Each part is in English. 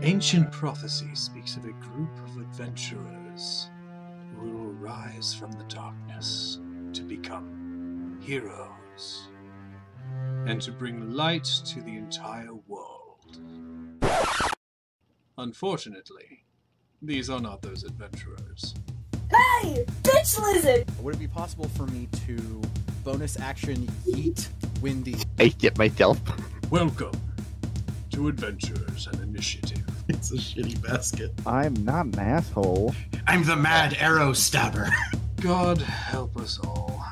Ancient prophecy speaks of a group of adventurers who will rise from the darkness to become heroes and to bring light to the entire world. Unfortunately, these are not those adventurers. Hey! Bitch lizard! Would it be possible for me to bonus action yeet Windy? I get myself. Welcome to Adventures and Initiative. It's a shitty basket. I'm not an asshole. I'm the mad arrow stabber. God help us all.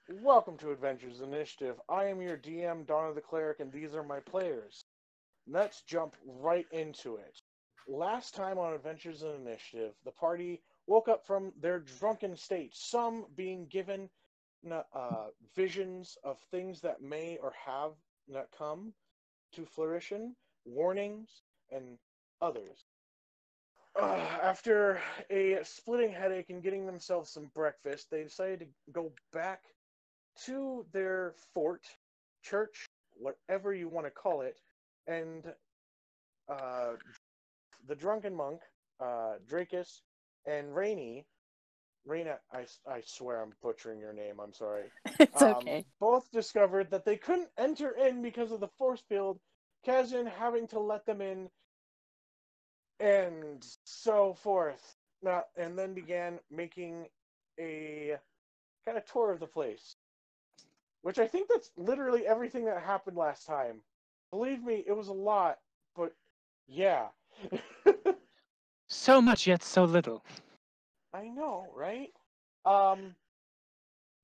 Welcome to Adventures Initiative. I am your DM, Donna the Cleric, and these are my players. Let's jump right into it. Last time on Adventures Initiative, the party woke up from their drunken state, some being given visions of things that may or have not come to fruition, warnings, and others. After a splitting headache and getting themselves some breakfast, they decided to go back to their fort, church, whatever you want to call it, and the drunken monk, Dracus, and Raina, I swear I'm butchering your name, I'm sorry. It's okay. Both discovered that they couldn't enter in because of the force field, Kazian having to let them in, and so forth. And then began making a kind of tour of the place. Which I think that's literally everything that happened last time. Believe me, it was a lot, but yeah. So much yet so little. I know, right?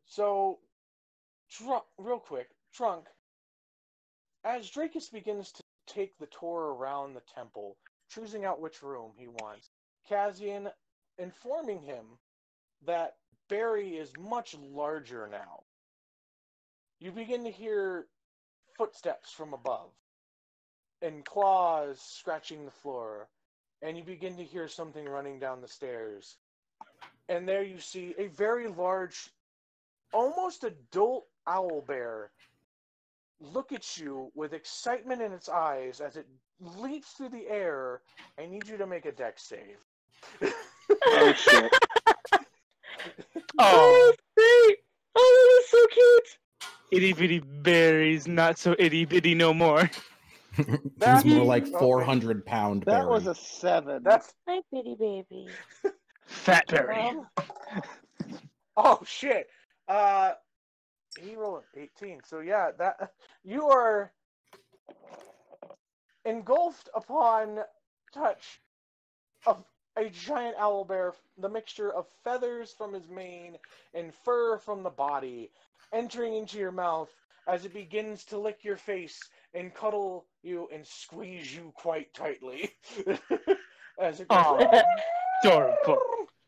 So, real quick, Trunk, as Dracus begins to take the tour around the temple, choosing out which room he wants, Kazian informing him that Barry is much larger now. You begin to hear footsteps from above, and claws scratching the floor, and you begin to hear something running down the stairs. And there you see a very large, almost adult owlbear look at you with excitement in its eyes as it leaps through the air. I need you to make a dex save. Oh shit. Oh, Oh, that was so cute. itty bitty berries, not so itty bitty no more. He's more like 400-pound That Barry. was a 7. That's Hi, bitty baby. Fat berry. oh shit. He rolled an 18. So yeah, that you are engulfed upon touch of a giant owlbear, the mixture of feathers from his mane and fur from the body, entering into your mouth as it begins to lick your face and cuddle you and squeeze you quite tightly. As it goes, Aw, adorable.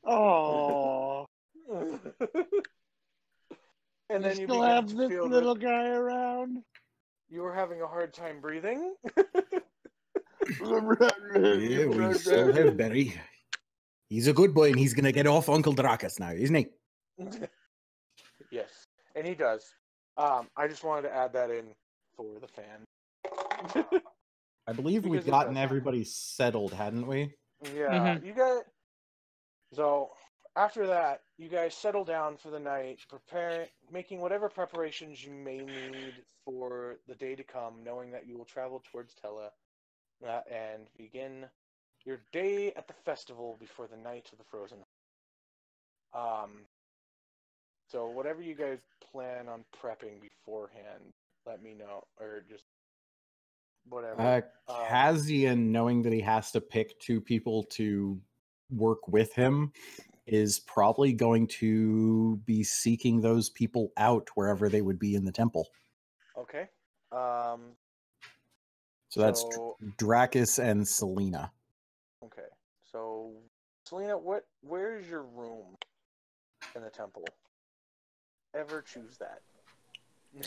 Oh. and then You you still begin have to this feel little that guy around? you are having a hard time breathing. Yeah, we still have Barry. He's a good boy, and he's gonna get off Uncle Dracus now, isn't he? Yes, and he does. I just wanted to add that in for the fan. I believe Because we've it gotten does. everybody settled, hadn't we? Yeah, you got. So after that, you guys settle down for the night, making whatever preparations you may need for the day to come, knowing that you will travel towards Tella and begin your day at the festival before the night of the Frozen. So whatever you guys plan on prepping beforehand, let me know, or just whatever. Kazian, knowing that he has to pick 2 people to work with him, is probably going to be seeking those people out wherever they would be in the temple. Okay. So that's So- Dracus and Selena. Okay. So, Selena, where is your room in the temple? Ever choose that?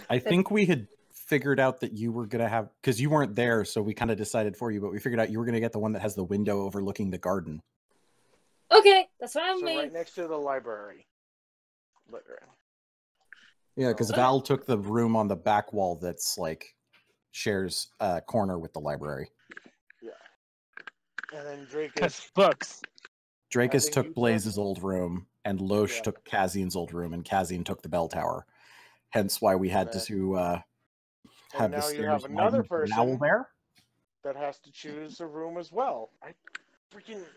I think we had figured out that you were going to have, because you weren't there, so we kind of decided for you, but we figured out you were going to get the one that has the window overlooking the garden. Okay, that's fine with So me. right next to the library. Literally. Yeah, because Oh. Val took the room on the back wall that's like shares a corner with the library. Yeah. And then Drake That's is... books. Drakus think took you Blaze's old room, and Loesch Yeah. took Kazian's old room, and Kazian took the bell tower. Hence why we had to have the now you stairs have another widened for an owl person. bear. that has to choose a room as well.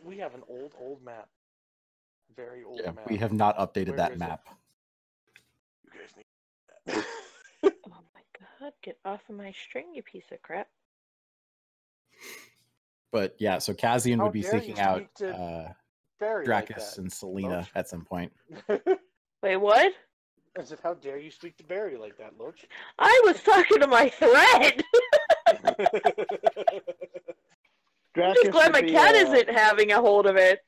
We have an old map. Very old Yeah, map. we have not updated Where that is it? map. You guys need Oh my god, get off of my string, you piece of crap. But yeah, so Kazian How would be dare you seeking out speak to Barry like Drakus that, and Selena Loach? at some point. Wait, what? I said, how dare you speak to Barry like that, Loach? I was talking to my thread! I'm just glad my cat isn't having a hold of it.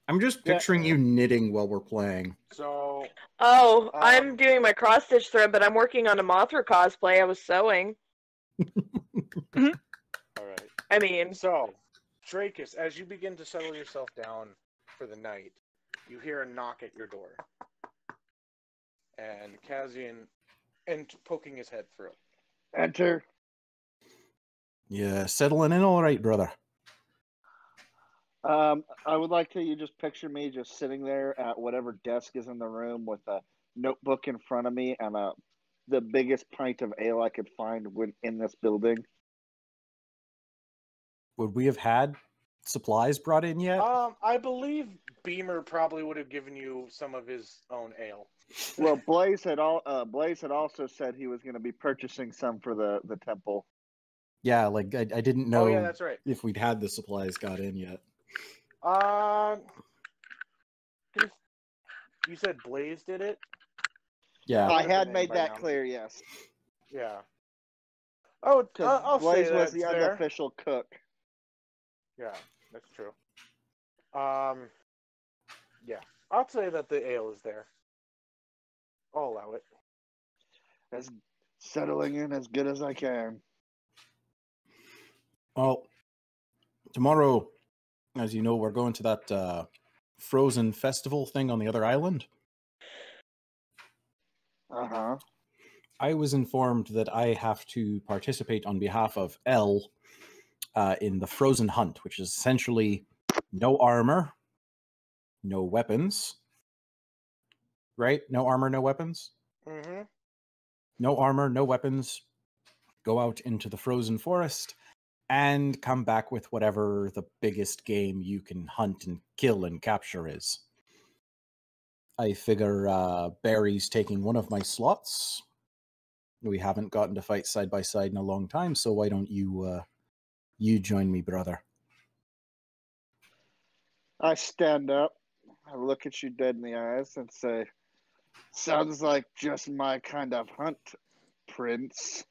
I'm just picturing you knitting while we're playing. So... Oh, I'm doing my cross-stitch thread, but I'm working on a Mothra cosplay. I was sewing. Alright. I mean... So, Drakus, as you begin to settle yourself down for the night, you hear a knock at your door. And Kazian, poking his head through. Enter. Yeah, settling in all right, brother. I would like to you just picture me just sitting there at whatever desk is in the room with a notebook in front of me and the biggest pint of ale I could find in this building. Would we have had supplies brought in yet? I believe Beamer probably would have given you some of his own ale. Well, Blaze had also said he was going to be purchasing some for the temple. Yeah, like I didn't know that's right. if we'd had the supplies got in yet. You said Blaze did it? Yeah. I have had been in made by that now. clear, yes. Yeah. Oh, I'll Blaze say was that's the there. unofficial cook. Yeah, that's true. Yeah, I'll say that the ale is there. I'll allow it. As settling in as good as I can. Well, tomorrow, as you know, we're going to that Frozen Festival thing on the other island. Uh-huh. I was informed that I have to participate on behalf of L in the Frozen Hunt, which is essentially no armor, no weapons. Right? No armor, no weapons? Mm-hmm. No armor, no weapons. Go out into the frozen forest and come back with whatever the biggest game you can hunt and kill and capture is. I figure Barry's taking one of my slots. We haven't gotten to fight side by side in a long time, so why don't you join me, brother? I stand up, I look at you dead in the eyes and say, sounds like just my kind of hunt, Prince.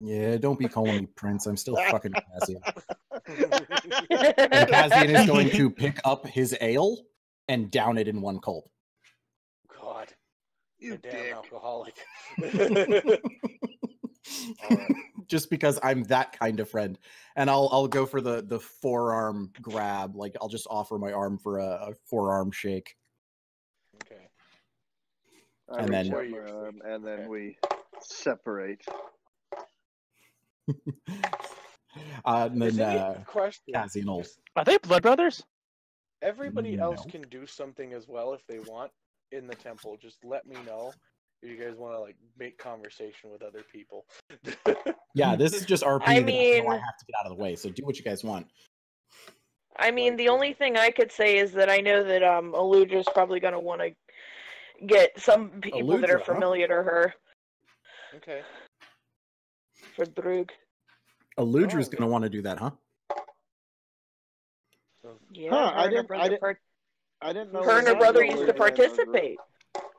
Yeah, don't be calling me Prince. I'm still fucking Kazian. And Kazian is going to pick up his ale and down it in one gulp. God. You damn dick. alcoholic. Just because I'm that kind of friend. And I'll go for the forearm grab. Like, I'll just offer my arm for a forearm shake. Okay. And then- and then we separate. And Is then any question? Kazian will... Are they blood brothers? Everybody else No. can do something as well if they want in the temple. Just let me know if you guys want to like make conversation with other people. Yeah, this is just RP I that mean- I have to get out of the way. So do what you guys want. I mean, the only thing I could say is that I know that Eludra's probably going to want to get some people that are Eludra, huh? familiar to her Okay. for Drug. Eludra's going to want to do that, huh? Yeah, Huh, her and her brother I didn't know. her and we her had brother a used to Lord participate.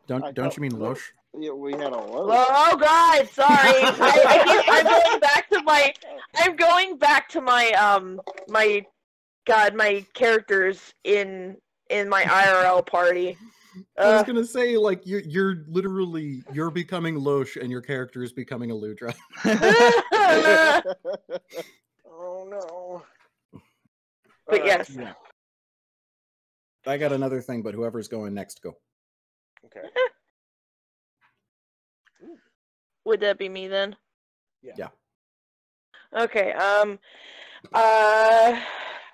Don't thought- you mean Loesch? Yeah, we had a load. Oh God, sorry. I'm going back to my. I'm going back to my my characters in my IRL party. I was gonna say, like, you're literally becoming Loesch and your character is becoming Eludra. Oh no. But Alright, yes, Yeah. I got another thing, but whoever's going next, go. Okay. would that be me then? Yeah. Okay.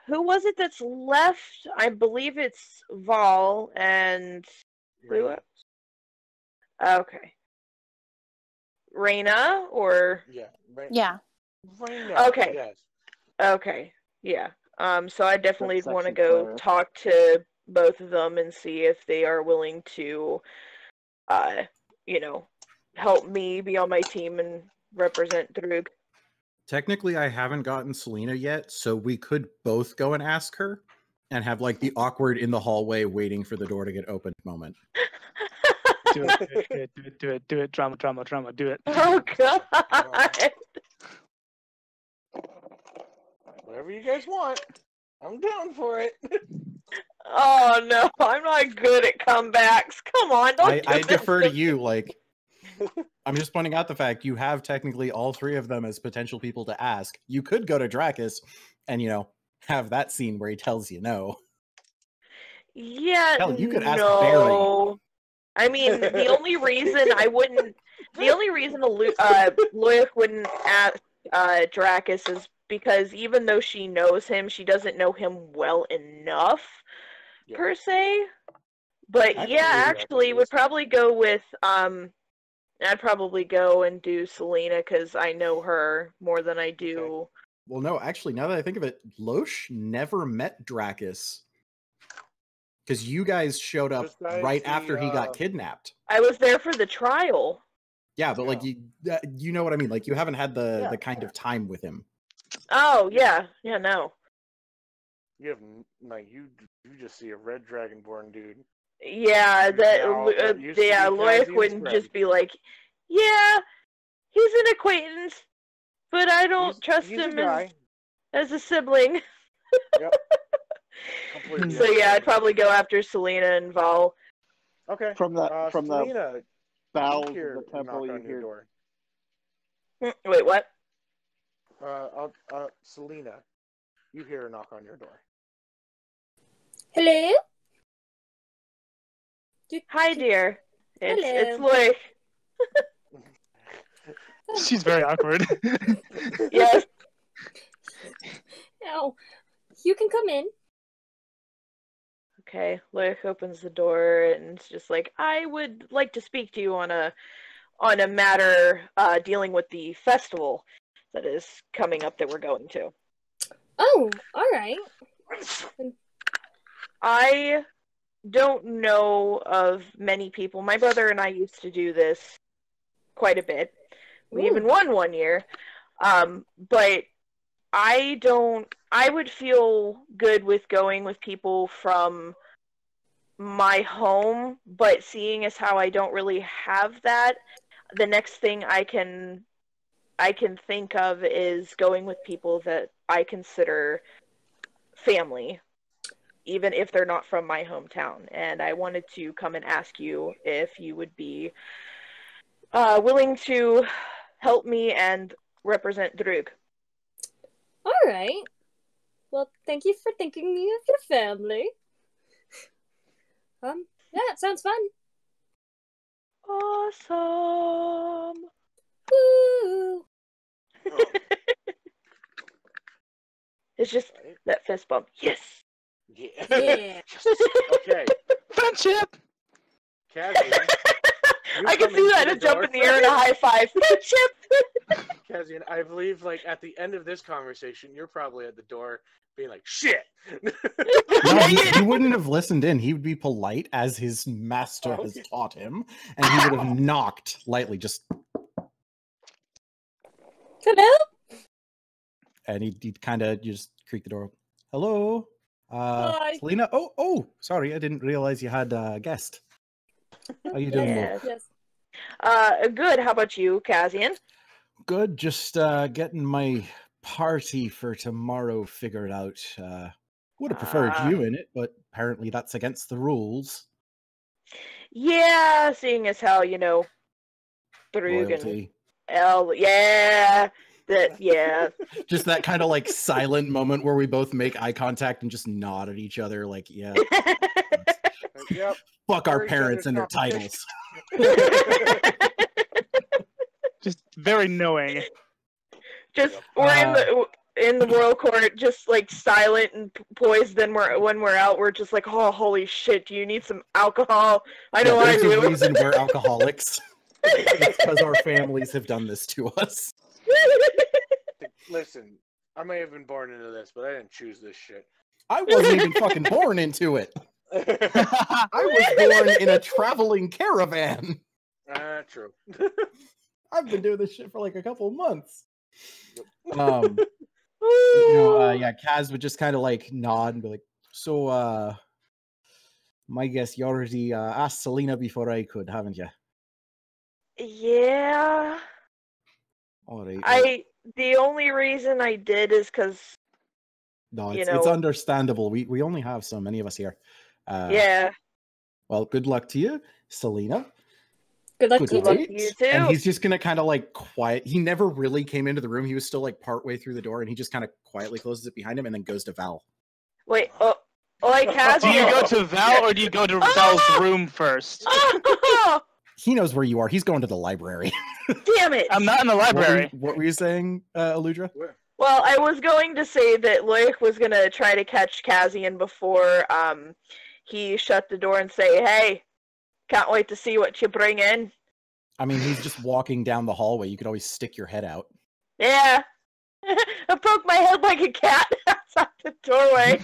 Who was it that's left? I believe it's Vol and who Raina. else? Okay. Raina or Yeah. Yeah. Raina. Okay. Yes. okay. Yeah. So I definitely That want to sexy go player. talk to both of them and see if they are willing to you know, help me be on my team and represent Drug. Technically, I haven't gotten Selena yet, so we could both go and ask her and have like the awkward in the hallway waiting for the door to get opened moment. Do it. Drama, do it. Oh god. Whatever you guys want, I'm down for it. Oh no, I'm not good at comebacks. Come on, don't do I this defer to you. Like, I'm just pointing out the fact you have technically all three of them as potential people to ask. You could go to Dracus and, have that scene where he tells you no. Yeah, Hell, you could ask no. I mean, the only reason Loic wouldn't ask Dracus is because even though she knows him, she doesn't know him well enough, per se. But actually, would probably go with I'd probably go and do Selena because I know her more than I do. Okay. Well, no, actually, now that I think of it, Loesch never met Dracus because you guys showed up right after he got kidnapped. I was there for the trial. Yeah, but like you know what I mean. Like you haven't had the kind of time with him. Oh yeah, no. You have you just see a red dragonborn dude. Yeah, Loic wouldn't just be like, yeah, he's an acquaintance, but I don't trust him as a sibling. Yep. So yeah, I'd probably go after Selena and Vol. Okay. From the Selena, bowels of hear the temple, you knock on your hear. door. Wait, what? Selena, you hear a knock on your door. Hello? Hi, dear. It's Hello. Loic. She's very awkward. Yes. Oh, you can come in. Okay, Loic opens the door and it's just like, I would like to speak to you on a matter dealing with the festival that is coming up that we're going to. Oh, all right. I don't know of many people. My brother and I used to do this quite a bit. We even won one year. But I would feel good with going with people from my home, but seeing as how I don't really have that, the next thing I can think of is going with people that I consider family, even if they're not from my hometown. And I wanted to come and ask you if you would be willing to help me and represent Drug. All right. Well, thank you for thinking me of your family. Yeah, it sounds fun. Awesome. Woo! It's just that fist bump. Yes. Yeah. Yeah. Okay. Friendship! Kazian, I can see that, a jump in the air and a high five. Friendship! Kazian, I believe, at the end of this conversation, you're probably at the door being like, shit! No, he wouldn't have listened in. He would be polite as his master has taught him, and he would have knocked lightly, just... Hello? And he'd kind of just creak the door. Hello? Hi. Selena? Oh, sorry, I didn't realize you had a guest. How you doing, Wolf? Yes. Good. How about you, Kazian? Good, just getting my party for tomorrow figured out. Would have preferred you in it, but apparently that's against the rules. Yeah, seeing as how, Drug and Royalty. yeah. Just that kind of like silent moment where we both make eye contact and just nod at each other like, yeah. Yep. Fuck our We're each parents and their other's titles. Just very knowing. Just we're in the royal court, just like silent and poised. Then when we're out, we're just like, oh, holy shit! Do you need some alcohol? I know I There's do. a reason we're alcoholics. It's because our families have done this to us. Listen, I may have been born into this, but I didn't choose this shit. I wasn't even fucking born into it. I was born in a traveling caravan. True. I've been doing this shit for like a couple of months. Kaz would just kind of like nod and be like, so, my guess you already asked Selena before I could, haven't you? Yeah. All right. The only reason I did is because it's understandable. We only have so many of us here. Yeah. Well, good luck to you, Selena. Good luck to you too. And he's just gonna kind of like quiet. He never really came into the room. He was still like partway through the door, and he just kind of quietly closes it behind him and then goes to Val. Wait, Cassian. Do you go to Val or do you go to Val's room first? He knows where you are. He's going to the library. Damn it! I'm not in the library. What were you saying, Aludra? Well, I was going to say that Loic was gonna try to catch Cassian before he shut the door and say, "Hey, can't wait to see what you bring in." I mean, he's just walking down the hallway. You could always stick your head out. Yeah. I poke my head like a cat outside the doorway.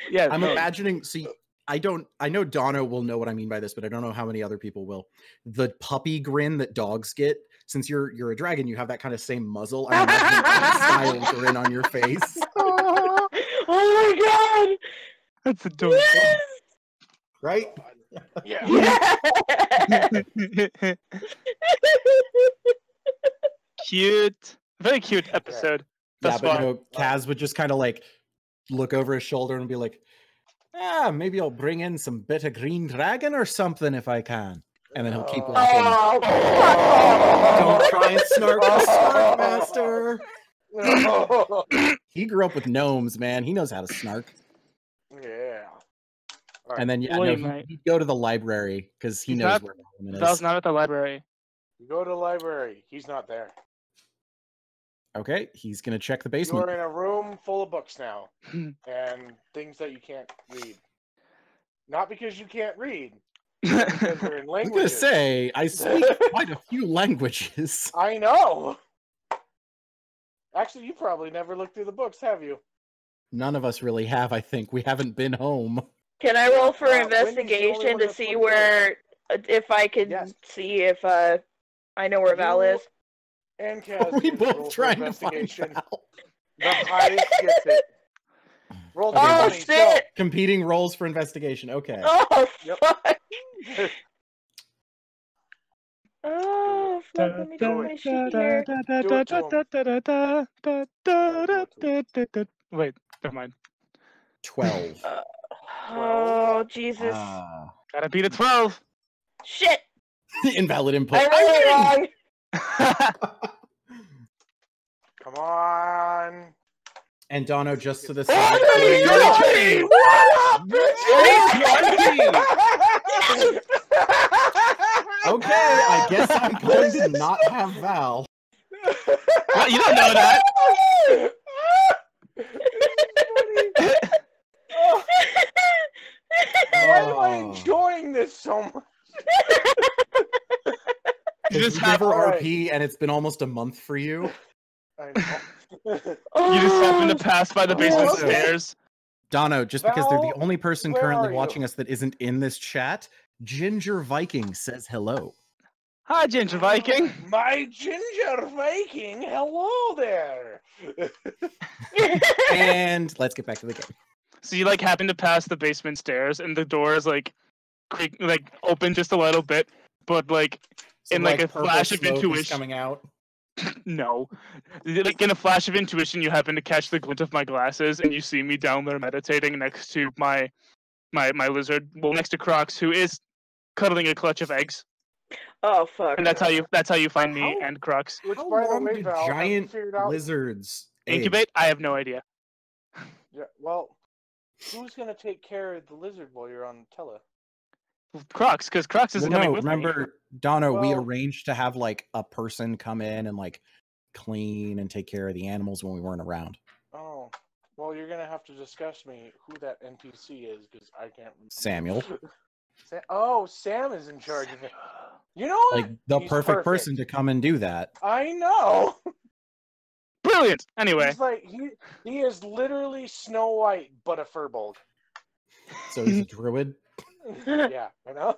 Yeah, I'm imagining. See, I know Dono will know what I mean by this, but I don't know how many other people will. The puppy grin that dogs get. Since you're a dragon, you have that kind of same muzzle. I imagine that style grin on your face. Oh my god! That's adorable. Yes! Right? Yeah. Cute. Very cute episode. Yeah, but no, Kaz would just kind of like look over his shoulder and be like, maybe I'll bring in some bit of green dragon or something if I can. And then he'll keep walking. Don't try and snark the snark master. He grew up with gnomes, man. He knows how to snark. Yeah. Right. And then he'd go to the library because he knows where Val's is. Val's not at the library. You go to the library. He's not there. Okay, he's gonna check the You basement. are in a room full of books now, and things that you can't read. Not because you can't read, because they're in I'm languages. gonna say I speak quite a few languages. I know. Actually, you probably never looked through the books, have you? None of us really have. I think we haven't been home. Can I roll for Wendy's the only investigation one to that's see looked where, if I could see if I know where Val is? And Kaz, We roll both for trying to find investigation. Val. The highest gets it. Roll the Okay, Oh money, shit! Competing roles for investigation. Okay. Oh Yep. fuck! so. Oh fuck! Let me do my shit here. Wait, never mind. 12. Oh Jesus! Gotta beat a 12. Shit! Invalid input. I rolled it wrong. Come on. And Dono just to the Oh, side. Okay, I guess I'm going to not have Val. What? You don't know that. Why am I enjoying this so much? You just have RP and it's been almost a month for you. I know. You just happen to pass by the basement stairs. Dono, just because they're the Val, only person where currently are watching you? us that isn't in this chat, Ginger Viking says hello. Hi, Ginger Viking. My ginger Viking, hello there. And let's get back to the game. So you like happen to pass the basement stairs, and the door is like open just a little bit, but like So, in like a purple flash of smoke is intuition. coming out. No, like in a flash of intuition, you happen to catch the glint of my glasses, and you see me down there meditating next to my lizard, well, next to Crocs, who is cuddling a clutch of eggs. Oh fuck! And that's how you find me and Crocs. Which, How by the long way, do Val, have you giant figured out? lizards Incubate? I have no idea. Yeah, well, who's gonna take care of the lizard while you're on Tella? Crocs, because Crocs isn't Well, coming no, with me. remember, Dono, we Well- arranged to have like a person come in and like clean and take care of the animals when we weren't around. Oh, well, you're gonna have to discuss me who that NPC is because I can't. Samuel. Sam is in charge of it. You know what? Like the He's perfect person to come and do that. I know. Brilliant. Anyway, He's like he is literally Snow White, but a furbolg. So he's a druid. Yeah, I know.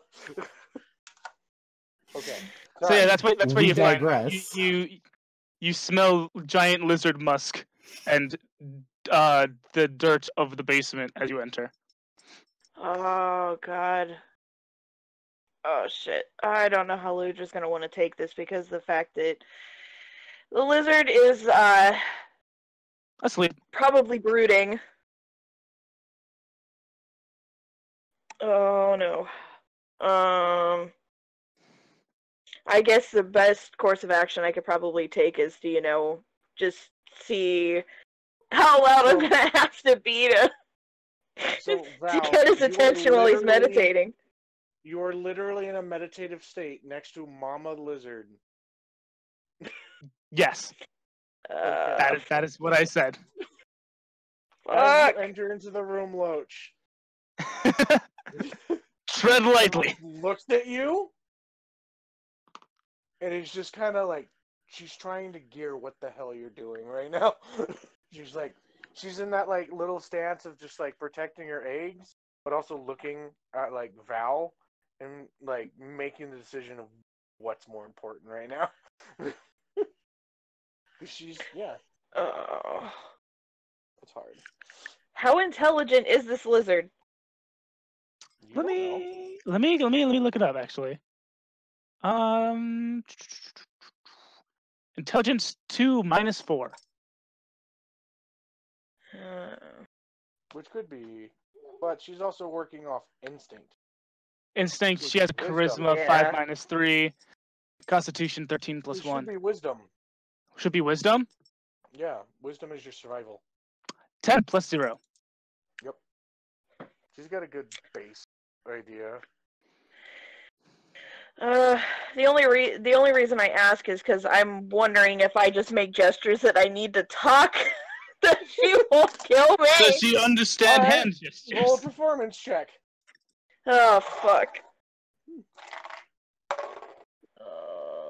Okay. so yeah, that's what We you find. digress. You smell giant lizard musk and the dirt of the basement as you enter. Oh god. Oh shit. I don't know how Ludra's gonna want to take this because the fact that the lizard is Asleep. probably brooding. Oh no. I guess the best course of action I could probably take is to, just see how loud I'm gonna have to be to Val, get his you are attention while he's literally- meditating. You are literally in a meditative state next to Mama Lizard. Yes, Uh, that is what I said. As fuck. you enter into the room, Loach. Tread lightly. Looks at you, and it's just kind of like she's trying to gear what the hell you're doing right now. She's in that like little stance of just like protecting her eggs, but also looking at like Val and like making the decision of what's more important right now. Yeah, Oh. it's hard. How intelligent is this lizard? You Let don't know. me look it up actually. Intelligence 2 -4. Which could be, but she's also working off instinct. Instinct. She has a Wisdom. charisma Yeah. 5 -3. Constitution 13 It + should 1. be wisdom. Should be wisdom. Yeah, wisdom is your survival. 10 + 0. Yep. She's got a good base idea. The only reason I ask is because I'm wondering if I just make gestures that I need to talk, that she won't kill me. Does she understand Alright, hand gestures? Roll a performance check. Oh fuck.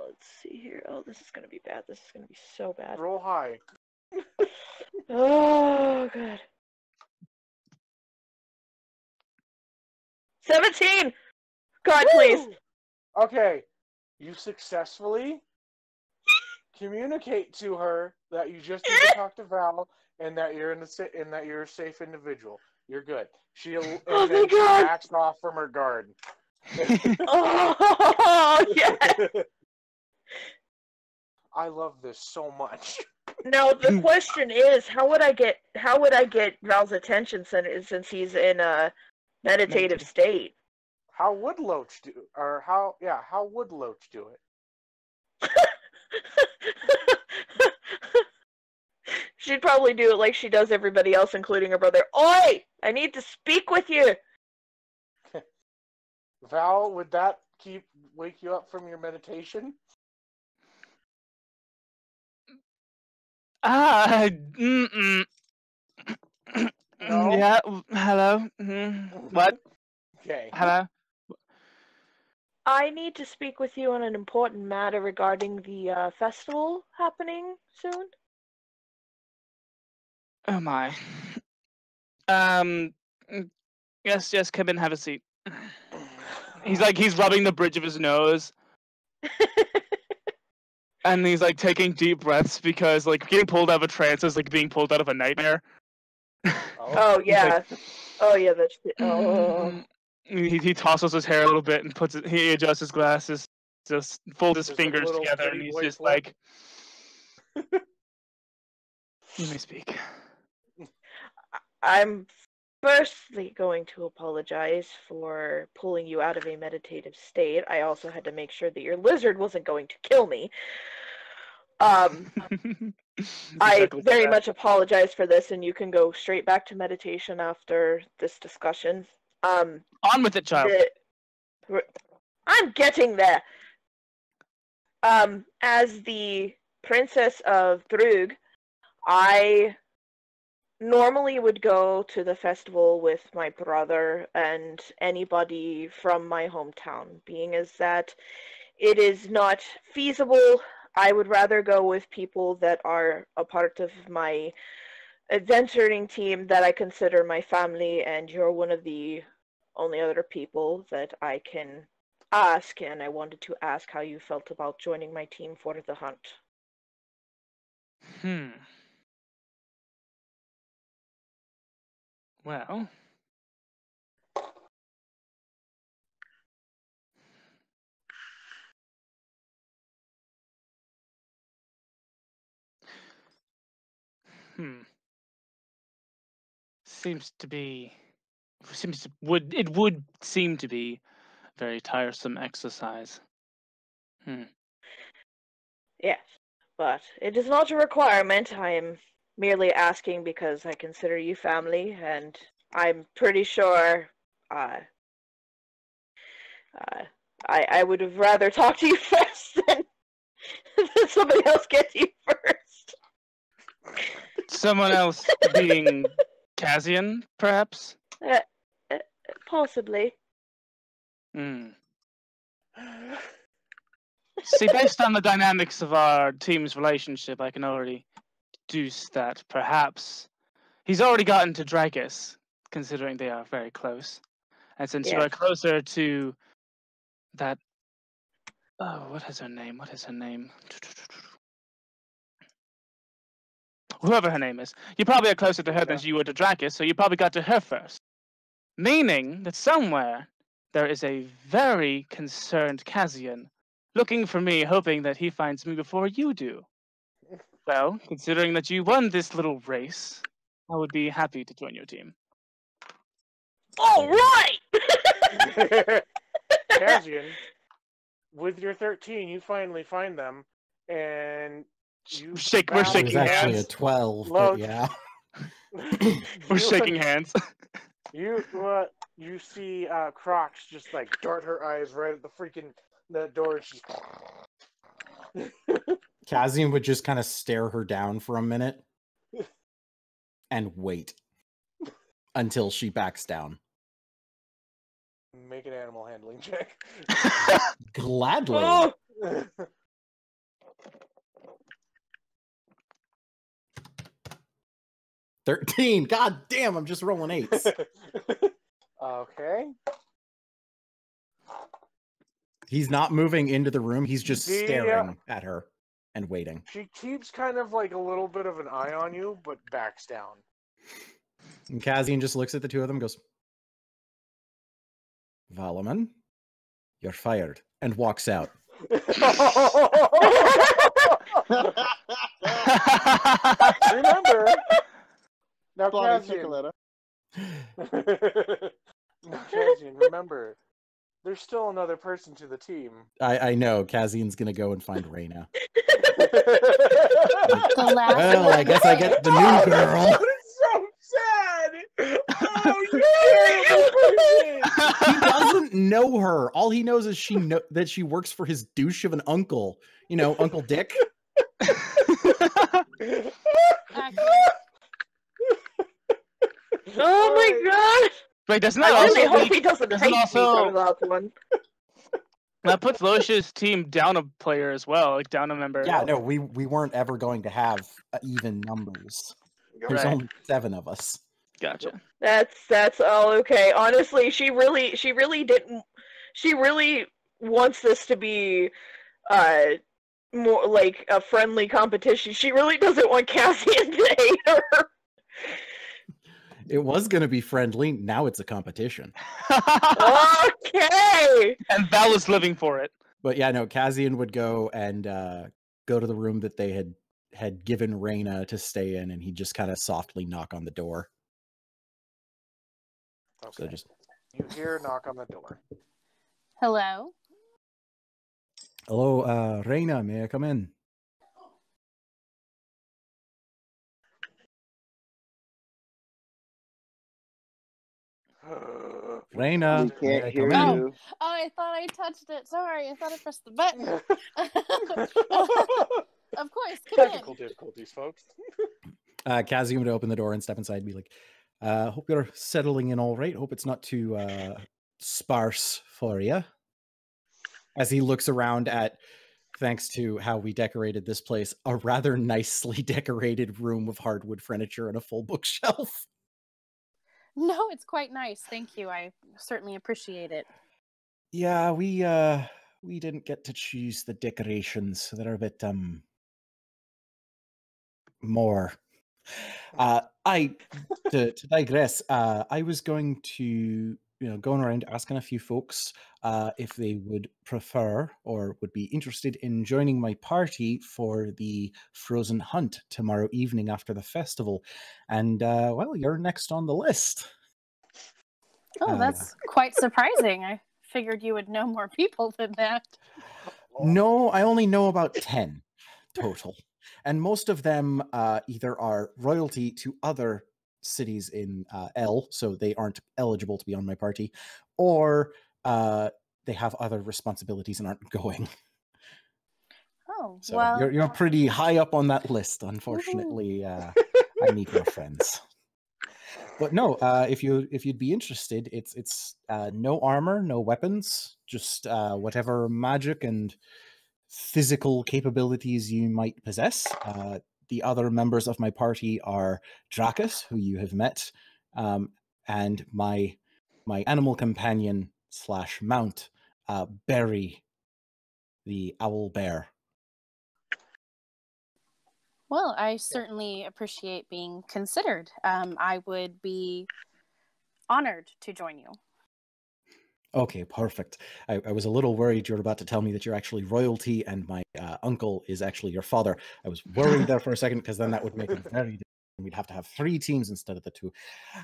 Let's see here. Oh, this is gonna be bad. This is gonna be so bad. Roll high. Oh god. 17. God, please. Woo! Okay, you successfully communicate to her that you just need to talk to Val and that you're and that you're a safe individual. You're good. She Oh my God. backs off from her guard. Oh yes. I love this so much. Now the question is, how would I get Val's attention since he's in a meditative state? How would Loach do? Or how would Loach do it? She'd probably do it like she does everybody else, including her brother. Oi! I need to speak with you. Val, would that wake you up from your meditation? No? Yeah. Hello. What? Okay. Hello. I need to speak with you on an important matter regarding the festival happening soon. Oh my. Yes. Come in. Have a seat. He's rubbing the bridge of his nose. And he's like taking deep breaths because like getting pulled out of a trance is like being pulled out of a nightmare. Oh yeah. Oh yeah, that's He tosses his hair a little bit and he adjusts his glasses, just folds his Just like a fingers little together, pretty and he's boy just flip. like, "You may speak." I'm firstly going to apologize for pulling you out of a meditative state. I also had to make sure that your lizard wasn't going to kill me. I very much apologize for this, and you can go straight back to meditation after this discussion. On with it, child. I'm getting there. As the Princess of Brugge, I normally would go to the festival with my brother and anybody from my hometown. Being as that it is not feasible, I would rather go with people that are a part of my adventuring team that I consider my family, and you're one of the only other people that I can ask, and I wanted to ask how you felt about joining my team for the hunt. Well, it would seem to be very tiresome exercise. Yes, but it is not a requirement. I am merely asking because I consider you family, and I'm pretty sure I would have rather talked to you first than somebody else get to you first. Someone else being Kazian, perhaps? Possibly. See, based on the dynamics of our team's relationship, I can already deduce that perhaps he's already gotten to Dragus, considering they are very close. And since you are closer to that... Oh, what is her name? Whoever her name is. You probably are closer to her than you were to Dragus, so you probably got to her first. Meaning that somewhere there is a very concerned Kazian looking for me, hoping that he finds me before you do. Well, considering that you won this little race, I would be happy to join your team. All right! Kazian, with your 13, you finally find them, and we're shaking hands. It was actually a 12, but yeah. We're shaking hands. You see Crocs just like dart her eyes right at the door, and she's... Kazian would just kind of stare her down for a minute and wait until she backs down. Make an animal handling check. Gladly. Oh! 13. God damn, I'm just rolling 8s. Okay. He's not moving into the room. He's just staring at her and waiting. She keeps kind of like a little bit of an eye on you, but backs down. And Kazian just looks at the two of them and goes, Valaman, you're fired, and walks out. Remember, now Kazian, remember, there's still another person to the team. I know. Kazian's gonna go and find Reyna. Well, I guess I get the new girl. It's so sad. Oh, He doesn't know her. All he knows is that she works for his douche of an uncle. You know, Uncle Dick. Oh my god! Wait, doesn't I that really also hope he doesn't hate me for that one. That puts Loish's team down a player as well, like down a member. Yeah, no, we weren't ever going to have even numbers. There's only 7 of us. Gotcha. That's all okay. Honestly, she really wants this to be more like a friendly competition. She really doesn't want Cassian to hate her. It was going to be friendly. Now it's a competition. Okay. And Val is living for it. But yeah, no, Kazian would go and go to the room that they had given Reyna to stay in, and he'd just kind of softly knock on the door. Okay. So just... You hear a knock on the door. Hello? Hello, Reyna, may I come in? Reyna, We can't hear Oh. you. Oh, I thought I touched it. Sorry, I thought I pressed the button. Of course, come in. Technical difficulties, folks. Kazi would open the door and step inside and be like, hope you're settling in all right. Hope it's not too sparse for you. As he looks around at, thanks to how we decorated this place, a rather nicely decorated room with hardwood furniture and a full bookshelf. No, it's quite nice. Thank you. I certainly appreciate it. Yeah, we didn't get to choose the decorations. So they're a bit more. To digress, I was going to, going around asking a few folks if they would prefer or would be interested in joining my party for the Frozen Hunt tomorrow evening after the festival. And, well, you're next on the list. Oh, that's quite surprising. I figured you would know more people than that. No, I only know about 10 total. And most of them either are royalty to other cities in L, so they aren't eligible to be on my party, or they have other responsibilities and aren't going. Oh, So well, you're pretty high up on that list. Unfortunately, I need more friends. But no, if you'd be interested, it's no armor, no weapons, just whatever magic and physical capabilities you might possess. The other members of my party are Drakus, who you have met, and my animal companion / mount, Berry, the owl bear. well, I certainly appreciate being considered. I would be honored to join you. Okay, perfect. I was a little worried you were about to tell me that you're actually royalty and my uncle is actually your father. I was worried there for a second because then that would make it very different. We'd have to have 3 teams instead of the 2.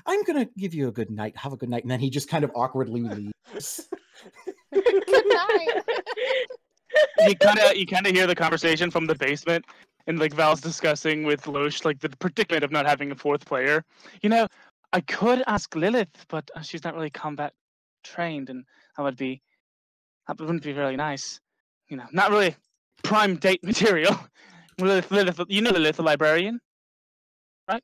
I'm going to give you a good night. Have a good night. And then he just kind of awkwardly leaves. Good night. You kind of hear the conversation from the basement, and like Val's discussing with Loesch like the predicament of not having a 4th player. I could ask Lilith, but she's not really combat trained, and that wouldn't be very nice. Not really prime date material. Lilith, Lilith, the librarian, right?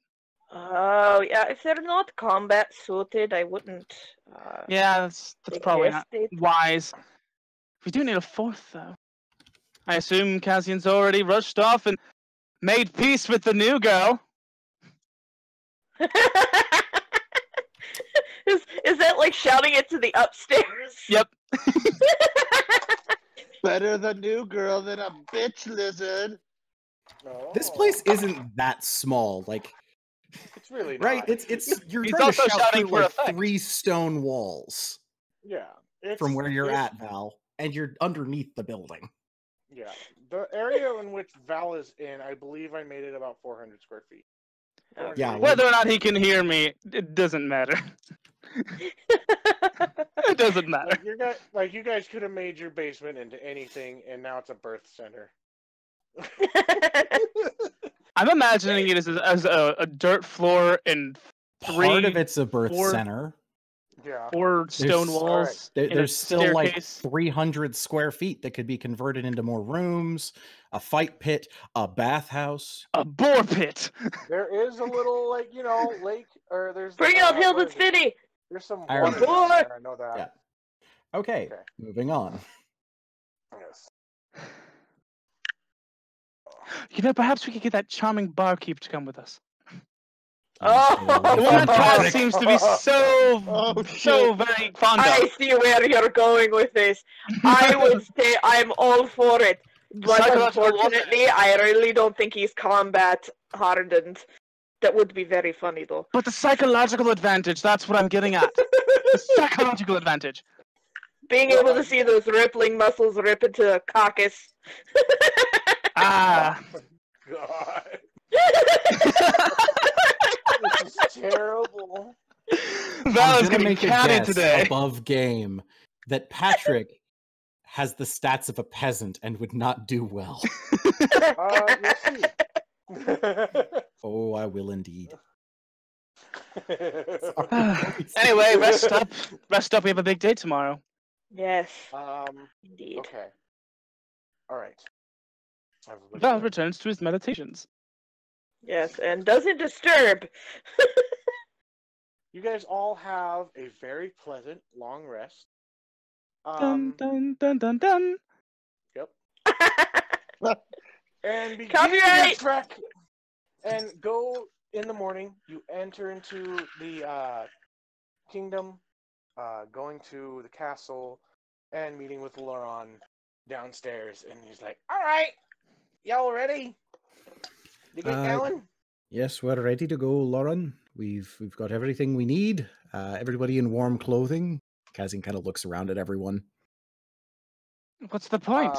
Oh, yeah, if they're not combat suited, I wouldn't. Yeah, that's probably not suggest it. wise. We do need a 4th, though. I assume Cassian's already rushed off and made peace with the new girl. Is that like shouting it to the upstairs? Yep. Better the new girl than a bitch lizard. This place isn't that small. Like, It's really not. right? It's you're He's trying to also shout shouting through for like effect. 3 stone walls Yeah. from where you're at, Val, and you're underneath the building. Yeah. The area in which Val is in, I believe I made it about 400 square feet. Yeah, Whether or not he can hear me, it doesn't matter. It doesn't matter. You guys could have made your basement into anything, and now it's a birth center. I'm imagining it as a dirt floor and Part of it's a birth 4 center. Yeah. 4 stone There's- walls. and a There's still like staircase. 300 square feet that could be converted into more rooms, a fight pit, a bathhouse. A boar pit. There is a little, lake, or there's... Bring out what Hilden is it? City! There's some I water remember. down there, I know that. Yeah. Okay, Okay. moving on. Yes. Perhaps we could get that charming barkeep to come with us. Oh, The one that Kat seems to be so shit. very fond I of. see where you're going with this. I would say I'm all for it. But Psychological unfortunately, I really don't think he's combat hardened. That would be very funny, though. But the psychological advantage, that's what I'm getting at. The psychological advantage. Being able to see those rippling muscles rip into a caucus. Ah. God. This is terrible. Val is I'm gonna getting make a catty guess today. above game that Patrick has the stats of a peasant and would not do well. You'll see. Oh, I will indeed. Anyway, rest up. Rest up. We have a big day tomorrow. Yes, Um, indeed. okay. All right. Everybody Val good? returns to his meditations. Yes, and doesn't disturb. You guys all have a very pleasant long rest. Dun dun dun dun dun. Yep. And begin your Copyright! trek. And go in the morning. You enter into the kingdom, going to the castle, and meeting with Laurent downstairs. And he's like, "All right, y'all ready? You get going?" Yes, we're ready to go, Lauren. We've got everything we need. Everybody in warm clothing. Kazin kind of looks around at everyone. What's the point?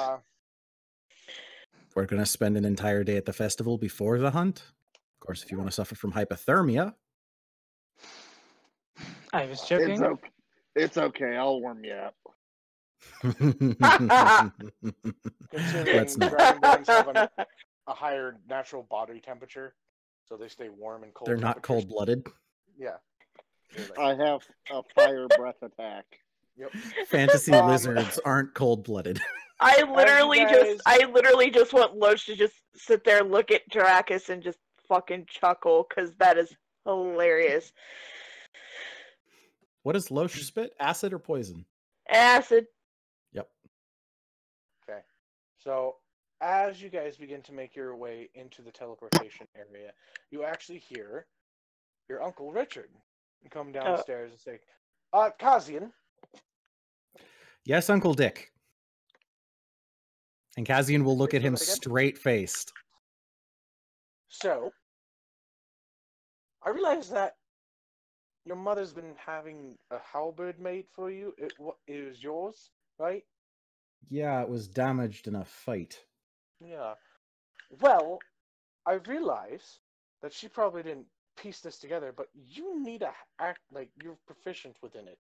We're going to spend an entire day at the festival before the hunt. Of course, if you want to suffer from hypothermia. I was joking. It's okay. I'll warm you up. Considering Let's not. dragonborns have a higher natural body temperature, so they stay warm and cold. They're not temperatures. cold-blooded. Yeah. Like, I have a fire breath attack. yep. Fantasy lizards aren't cold-blooded. I literally guys- just want Loach to just sit there, look at Dracus, and just fucking chuckle, because that is hilarious. What does Loesch spit? Acid or poison? Acid. Yep. Okay. So, as you guys begin to make your way into the teleportation area, you actually hear your Uncle Richard come downstairs and say, Kazian. Yes, Uncle Dick. And Kazian will look at him straight-faced. So, I realize that your mother's been having a halberd made for you. It was yours, right? Yeah, it was damaged in a fight. Yeah. Well, I realize that she probably didn't piece this together, but you need to act like you're proficient within it.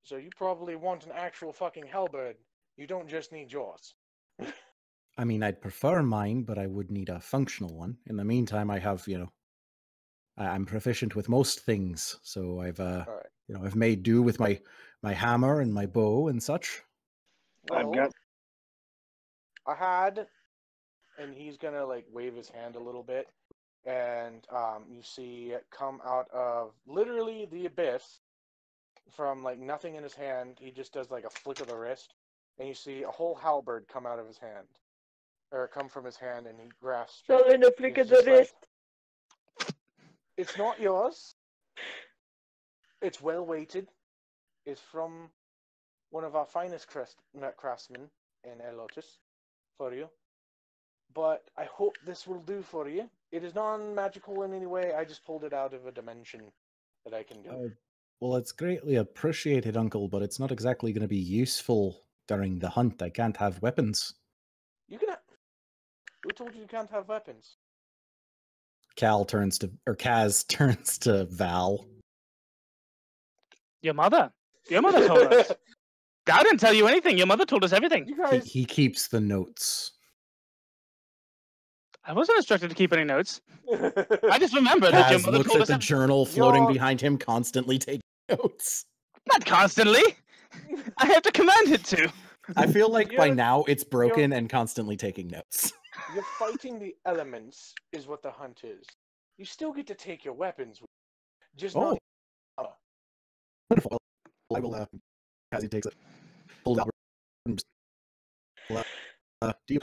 So you probably want an actual fucking halberd. You don't just need yours. I mean, I'd prefer mine, but I would need a functional one. In the meantime, I have, I'm proficient with most things, so I've, All right. I've made do with my hammer and my bow and such. Well, I've got. I had, and he's gonna like wave his hand a little bit, and you see it come out of literally the abyss from like nothing in his hand. He just does like a flick of the wrist, and you see a whole halberd come out of his hand, or come from his hand, and he grasps. So in a flick of He's the just like, wrist. It's not yours. It's well weighted. It's from one of our finest craftsmen in Elotus for you. But I hope this will do for you. It is non-magical in any way. I just pulled it out of a dimension that I can do. Well, it's greatly appreciated, Uncle, but it's not exactly going to be useful during the hunt. I can't have weapons. You can. Who told you can't have weapons? Kaz turns to Val. Your mother told us. I didn't tell you anything. Your mother told us everything. You guys. He keeps the notes. I wasn't instructed to keep any notes. I just remember that your Kaz mother looks told at us the everything. journal floating behind him, constantly taking notes. Not constantly. I have to command it to. I feel like by You're- now it's broken and constantly taking notes. You're fighting the elements, is what the hunt is. You still get to take your weapons, just not. Wonderful. I will, as he takes it, hold out. Do you?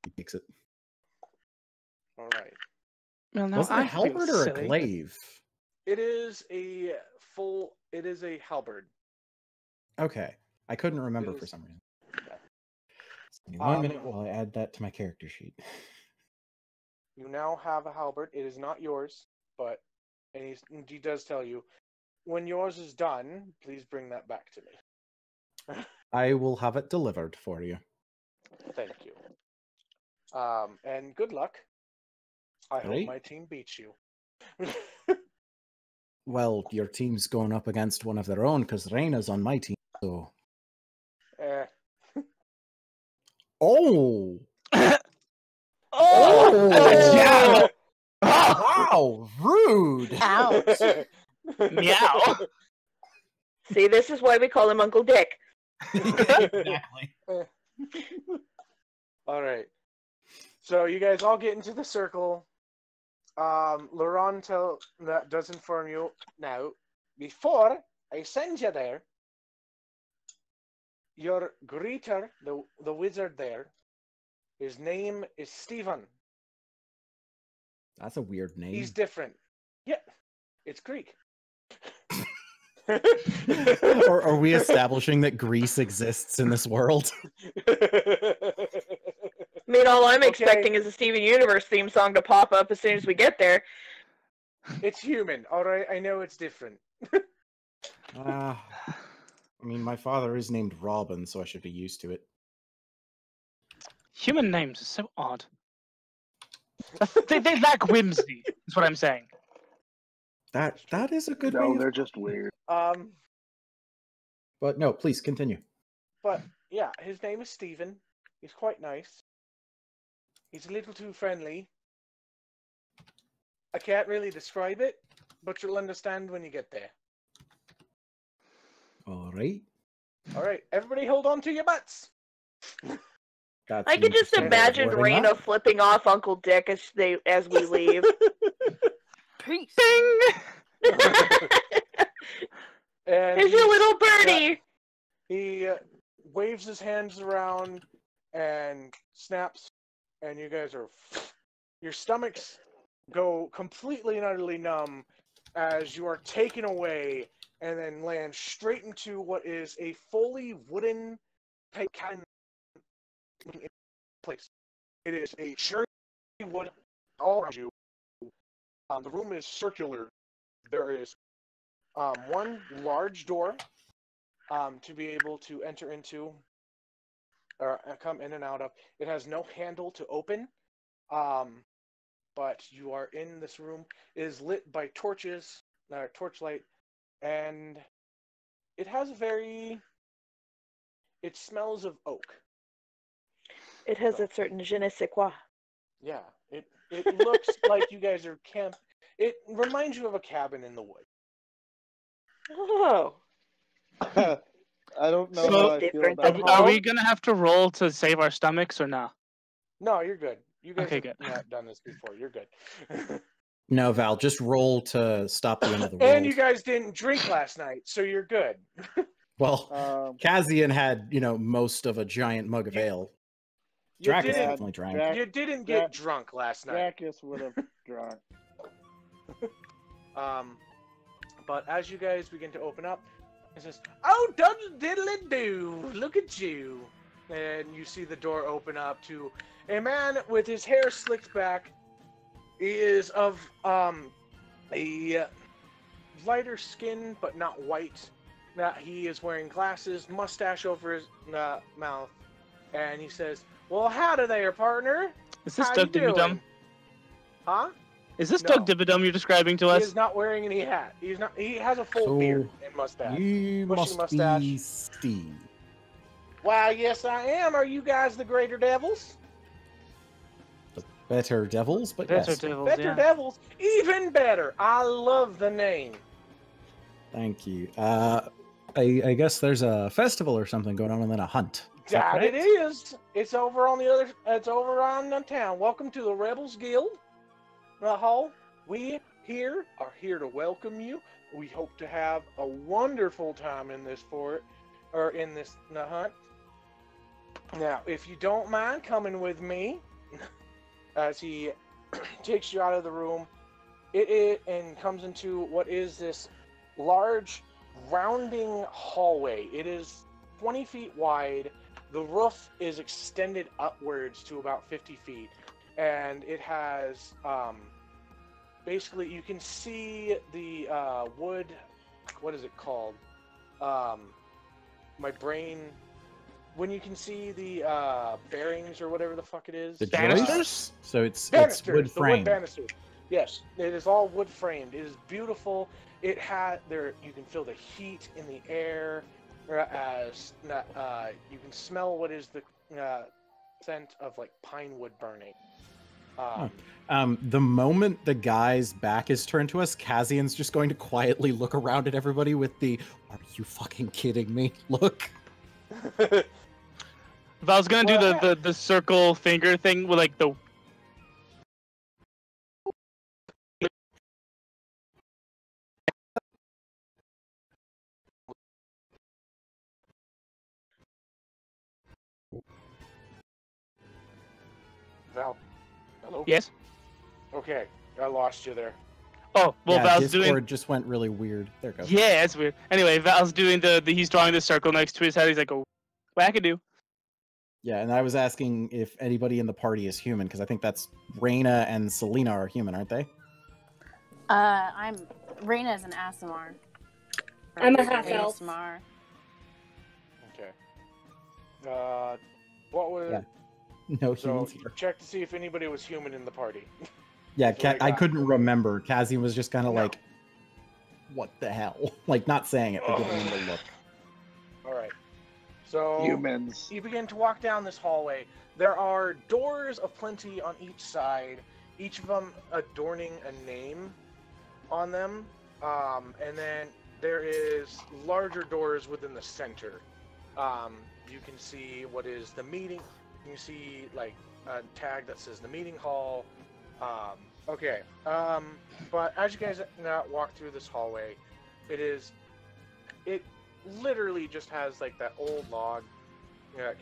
He takes it. All right. Well, now Was it a I feel halberd or a silly. glaive? It is a halberd. Okay. I couldn't remember It for is- some reason. Give me 1 minute Um, while I add that to my character sheet. You now have a halberd. It is not yours, but and he does tell you, when yours is done, please bring that back to me. I will have it delivered for you. Thank you. And good luck. I hope Right. my team beats you. Well, your team's going up against one of their own because Reyna's on my team, so... Oh! Oh! Wow! Rude! Ouch. Meow. See, this is why we call him Uncle Dick. Exactly. All right. So you guys all get into the circle. Laurent does inform you now. Before I send you there, your greeter, the wizard there, his name is Stephen. That's a weird name. He's different. Yeah, it's Greek. Are we establishing that Greece exists in this world? I mean, all I'm expecting is a Steven Universe theme song to pop up as soon as we get there. It's human, alright? I know it's different. I mean, my father is named Robin, so I should be used to it. Human names are so odd. They lack whimsy, is what I'm saying. That is a good way. No, they're just weird. But no, please continue. But yeah, his name is Stephen. He's quite nice. He's a little too friendly. I can't really describe it, but you'll understand when you get there. All right. All right, everybody, hold on to your butts. I can just imagine Raina flipping off Uncle Dick as we leave. Peace. Bing! And there's your little birdie. He waves his hands around and snaps, and you guys are. Your stomachs go completely and utterly numb as you are taken away and then land straight into what is a fully wooden type cabin place. It is a cherry wood all around you. The room is circular. There is one large door to be able to enter into or come in and out of. It has no handle to open, but you are in this room. It is lit by torches, torchlight, and it has it smells of oak. It has a certain je ne sais quoi. Yeah, it looks like you guys are camp. It reminds you of a cabin in the woods. Oh. I don't know So, how I feel about are we gonna have to roll to save our stomachs or not? No, you're good. You guys Okay, have not done this before. You're good. No, Val, just roll to stop the end of the world. And you guys didn't drink last night, so you're good. Well, Kazian had, most of a giant mug of ale. Dracus definitely drank. You didn't get drunk last night. Dracus would have drunk. But as you guys begin to open up, it says, "Oh, diddly-do, look at you." And you see the door open up to a man with his hair slicked back. He is of a lighter skin, but not white. He is wearing glasses, mustache over his mouth, and he says, "Well, howdy there, partner. Is this How Doug you doing?" Dimmadum? Huh? Is this No. Doug Dimmadum you're describing to He us? is not wearing any hat. He's not. He has a full So, beard and mustache. You Bushy must mustache. be Steve. Why, yes, I am. Are you guys the Greater Devils? The Better Devils, but Better yes. Devils, Better yeah. Devils, even better. I love the name. Thank you. I guess there's a festival or something going on and then a hunt. Is that That it correct? is. It's over on the other. It's over on the town. Welcome to the Rebels Guild. Hall. We here are here to welcome you. We hope to have a wonderful time in this fort, or in this hunt. Now, if you don't mind coming with me, as he takes you out of the room, and comes into what is this large, rounding hallway. It is 20 feet wide. The roof is extended upwards to about 50 feet, and it has basically you can see the wood. What is it called? My brain. When you can see the bearings or whatever the fuck it is. The Banisters? joists? So it's Banisters, wood the frame. wood banisters. Yes, it is all wood framed. It is beautiful. It had there. You can feel the heat in the air, as you can smell what is the scent of like pine wood burning. The moment the guy's back is turned to us, Kazian's just going to quietly look around at everybody with the "Are you fucking kidding me?" look. Val's gonna do the circle finger thing with like the. Val. Hello. Yes. Okay, I lost you there. Oh well, yeah, Val's Discord doing. just went really weird. There it goes. Yeah, it's weird. Anyway, Val's doing he's drawing the circle next to his head. He's like, "Oh, wackadoo." Yeah, and I was asking if anybody in the party is human because I think that's Reyna and Selena are human, aren't they? Reyna's an Asimar. I'm a half elf. Asimar. Okay. What was? Yeah. No So humans here. check to see if anybody was human in the party. Yeah, That's what I got. couldn't remember. Kazi was just kind of No. like, "What the hell?" Like not saying it, but giving him the look. All right. So Humans. you begin to walk down this hallway. There are doors of plenty on each side, each of them adorning a name on them. And then there is larger doors within the center. You can see what is the meeting. You can see like a tag that says the meeting hall. Okay. But as you guys now walk through this hallway, it literally just has like that old log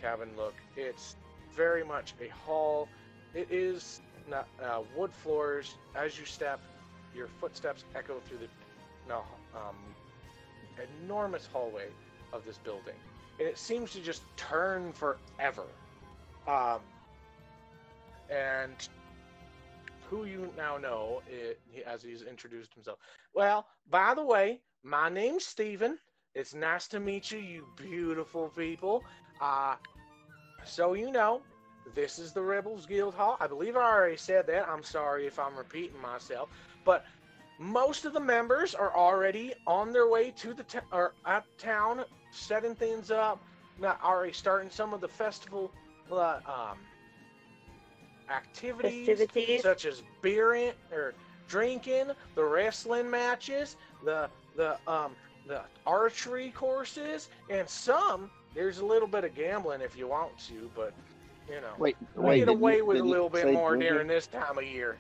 cabin look. It's very much a hall. It is not wood floors. As you step, your footsteps echo through the enormous hallway of this building, and it seems to just turn forever. And who you now know, as he's introduced himself. Well, by the way, my name's Steven. It's nice to meet you, you beautiful people. So you know, this is the Rebels Guild Hall. I believe I already said that. I'm sorry if I'm repeating myself. But most of the members are already on their way to the at town, setting things up. Not already starting some of the festival activities, such as beer or drinking, the wrestling matches, the archery courses, and there's a little bit of gambling if you want to, but you know, Wait, we get away with a didn't you little bit say more drinking? during this time of year.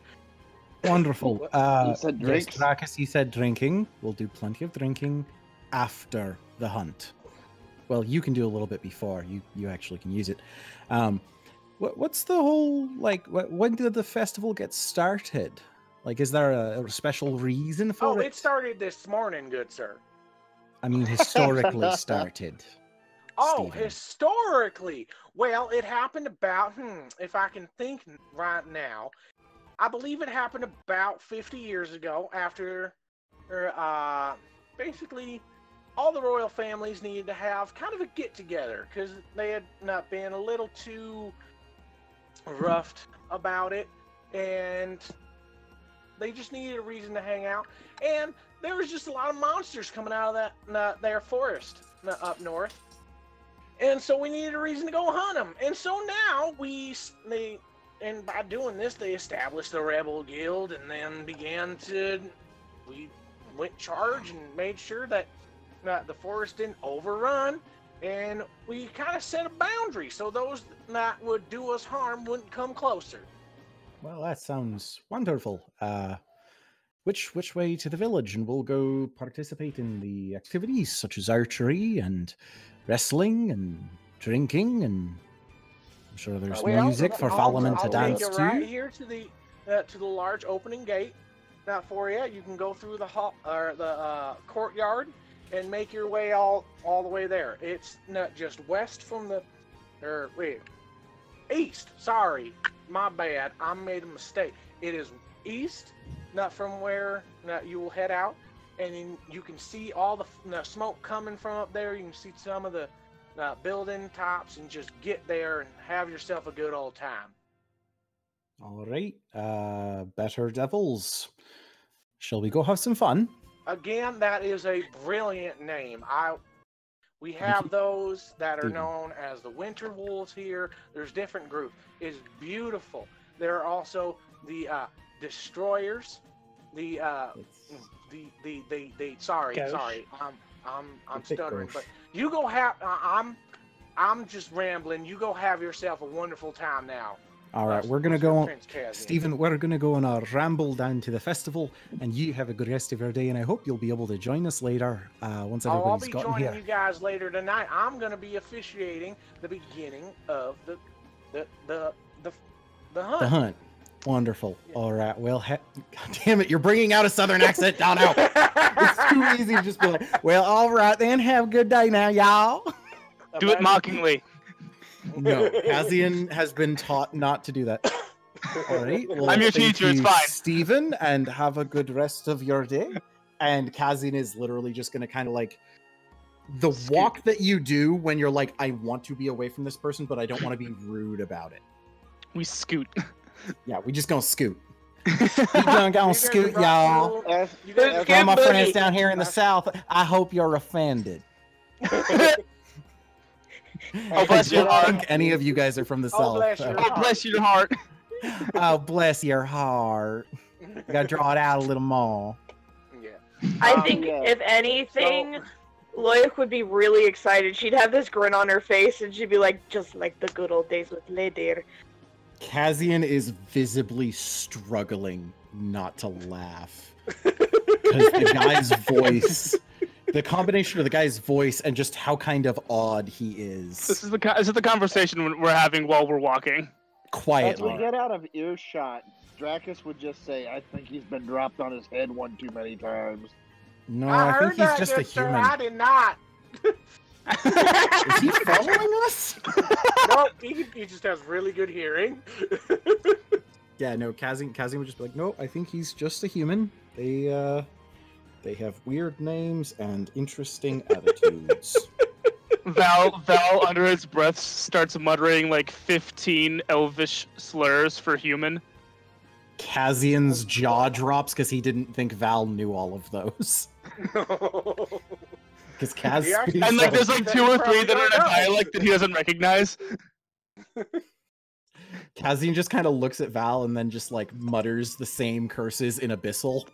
Wonderful. You said Yes, drinks? Dracus, he said drinking. We'll do plenty of drinking after the hunt. Well, you can do a little bit before. You actually can use it. What's the whole, like, when did the festival get started? Like, is there a special reason for it? It started this morning, good sir. I mean, historically started. Oh, Steven. historically. Well, it happened about, if I can think right now, I believe it happened about 50 years ago after, basically, all the royal families needed to have kind of a get-together because they had not been a little too roughed about it, and they just needed a reason to hang out. And there was just a lot of monsters coming out of their forest up north. And so we needed a reason to go hunt them. And so now and by doing this, they established the Rebel Guild, and then we went charge and made sure that the forest didn't overrun, and we kind of set a boundary so those that would do us harm wouldn't come closer. Well, that sounds wonderful. Which way to the village, and we'll go participate in the activities such as archery and wrestling and drinking, and I'm sure there's music for Solomon to dance I'll take to. you right here to the large opening gate. Now for you, you can go through the hall or the courtyard and make your way all the way there. It's not just west from east. Sorry, my bad. I made a mistake. It is east, not from where you will head out, and you can see all the smoke coming from up there. You can see some of the building tops, and just get there and have yourself a good old time. All right, Better Devils. Shall we go have some fun? Again, that is a brilliant name. We have those that are known as the Winter Wolves here. There's different groups. It's beautiful. There are also the Destroyers. Sorry. I'm stuttering. But you go have. I'm just rambling. You go have yourself a wonderful time now. All right, we're gonna What's your go on. Prince Cassian? Stephen, we're gonna go on a ramble down to the festival, and you have a good rest of your day. And I hope you'll be able to join us later once I'll everybody's be gotten joining here. you guys later tonight. I'm gonna be officiating the beginning of the hunt. The hunt. Wonderful. Yeah. All right. Well, God damn it, you're bringing out a southern accent down out. It's too easy to just be like, well, all right then. Have a good day now, y'all. Do it mockingly. No, Cassian has been taught not to do that. All right. Well, I'm your teacher. It's fine. Stephen, and have a good rest of your day. And Cassian is literally just going to kind of like the walk that you do when you're like, I want to be away from this person, but I don't want to be rude about it. We scoot. Yeah, we just gonna scoot. We gonna scoot, y'all. All my friends down here in the south, I hope you're offended. Oh, bless your heart. I don't think any of you guys are from the south. Bless your heart. Oh, bless your heart. You gotta draw it out a little more. Yeah. I think, if anything, Loic would be really excited. She'd have this grin on her face, and she'd be like, just like the good old days with Leder. Cassian is visibly struggling not to laugh. Because the guy's voice, the combination of the guy's voice and just how kind of odd he is. This is the conversation we're having while we're walking. Quietly. As we get out of earshot, Dracus would just say, I think he's been dropped on his head one too many times. No, I think he's just a human. I did not. Is he following us? No, he just has really good hearing. Yeah, no, Cassian would just be like, no, I think he's just a human. They have weird names and interesting attitudes. Val, under his breath, starts muttering like 15 elvish slurs for human. Cassian's jaw drops because he didn't think Val knew all of those. Because Kaz and like there's like 2 or 3 that are in a dialect that he doesn't recognize. Cassian just kind of looks at Val and then just like mutters the same curses in Abyssal.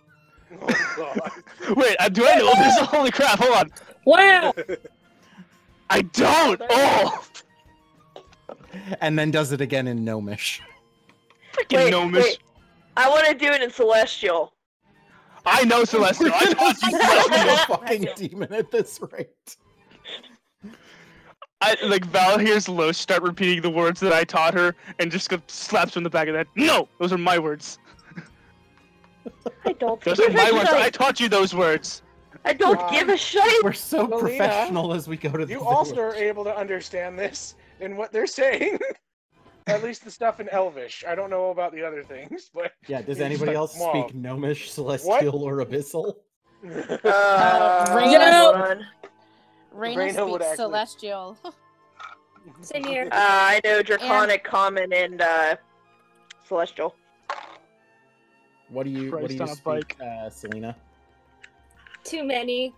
Oh god. Wait, do I know Abyssal? Holy crap, hold on. Wow! I don't! Oh! And then does it again in Gnomish. Freaking Gnomish. Wait. I want to do it in Celestial. I know Celestial. I taught you Celestial. A fucking demon at this rate. Like Val hears Loesch start repeating the words that I taught her, and just slaps her in the back of the head. No, those are my words. I don't. Those are my words. I taught you those words. I don't give a shit. We're so professional as we go to the You village. also are able to understand this in what they're saying. At least the stuff in Elvish. I don't know about the other things, but Yeah, does anybody else speak Gnomish, Celestial, or Abyssal? Raina speaks Celestial. Same here. I know Draconic, Common, and Celestial. What do you speak, Selena? Too many.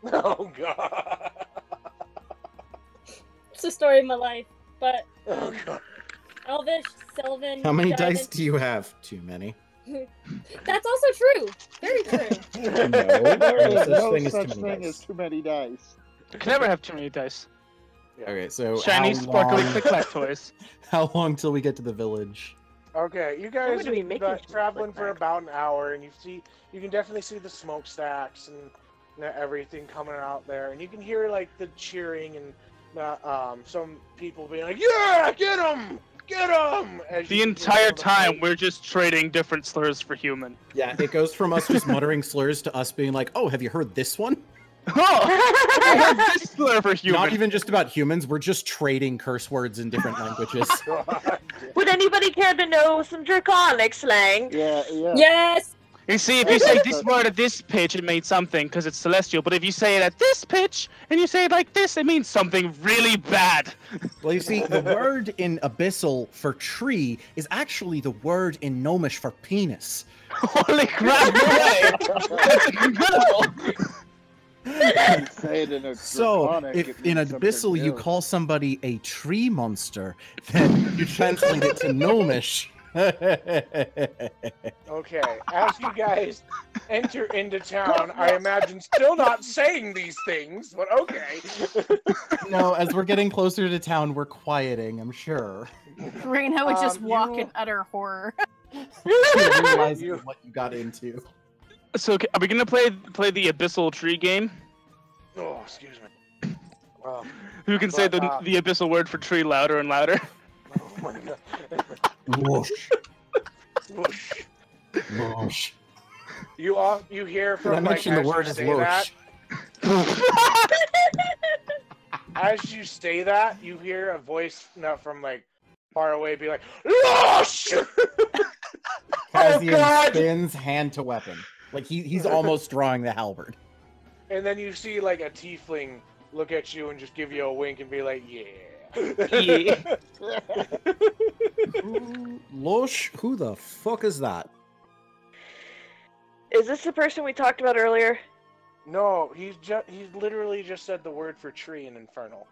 Oh god. It's the story of my life, but Oh god. Elvish, Sylvan. How many Diamond. dice do you have? Too many. That's also true. Very true. There is no thing as such too many thing dice. as too many dice. You can never have too many dice. Okay, so Shiny, how sparkly, long- click-clack toys. How long till we get to the village? Okay, you guys gonna be are making traveling some for about an hour, and you can definitely see the smokestacks and everything coming out there, and you can hear like the cheering and some people being like, "Yeah, get him, get him!" The entire time, we're just trading different slurs for human. Yeah, it goes from us just muttering slurs to us being like, oh, have you heard this one? Oh, I heard this slur for human. Not even just about humans, we're just trading curse words in different languages. Would anybody care to know some Draconic slang? Yeah. Yes. You see, if you say this word at this pitch, it means something because it's celestial. But if you say it at this pitch and you say it like this, it means something really bad. Well, you see, the word in Abyssal for tree is actually the word in Gnomish for penis. Holy crap! No way! That's incredible. Say it in a So, Draconic, if it in means Abyssal something you else. call somebody a tree monster, then you translate it to Gnomish, Okay, as you guys enter into town, I imagine still not saying these things, but okay. No, as we're getting closer to town, we're quieting, I'm sure. Reina would just walk you- in utter horror. Realizing what you got into. So, are we gonna play the abyssal tree game? Oh, excuse me. Who can say But, the abyssal word for tree louder and louder? Oh my god. Whoosh. Whoosh. Whoosh. You hear Did I from mention like the as word you is say that, as you say that, you hear a voice from like far away be like, "Losh!" Kazian spins hand to weapon. Like he's almost drawing the halberd. And then you see like a tiefling look at you and just give you a wink and be like, "Yeah." Yeah. Losh, who the fuck is that? Is this the person we talked about earlier? No, he's literally just said the word for tree in Infernal.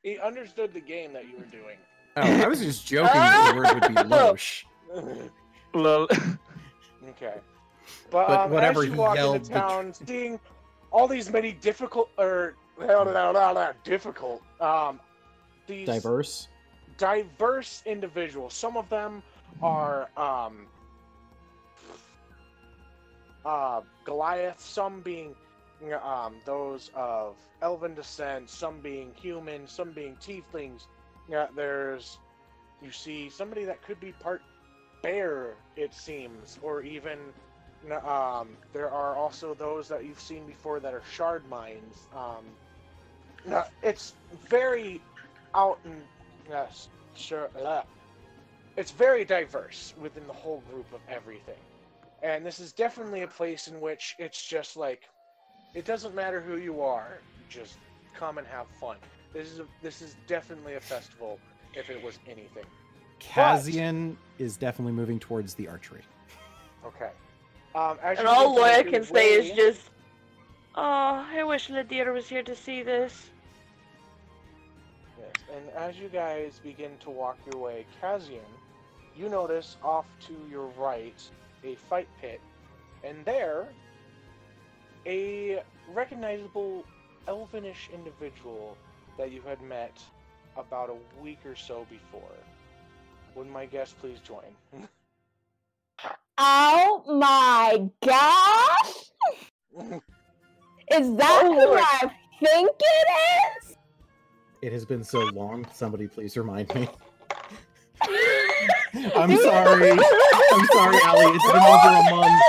He understood the game that you were doing. Oh, I was just joking that the word would be Losh. Lol. Okay. But whatever, as you he walk yelled into town, seeing all these many difficult these Diverse. individuals. Some of them are Goliath, some being those of elven descent, some being human, some being tieflings. You see somebody that could be part bear, it seems, or even there are also those that you've seen before that are shard mines. It's very out and it's very diverse within the whole group of everything. And this is definitely a place in which it's just like, it doesn't matter who you are, just come and have fun. This is definitely a festival if it was anything. Kazian is definitely moving towards the archery. Okay. And all Loya can say is just, "Oh, I wish Nadir was here to see this." Yes, and as you guys begin to walk your way, Kazian, you notice off to your right a fight pit, and there, a recognizable elvenish individual that you had met about a week or so before. Would my guest please join? Oh my gosh! Is that who I think it is? It has been so long. Somebody please remind me. I'm sorry. I'm sorry, Allie. It's been over a month.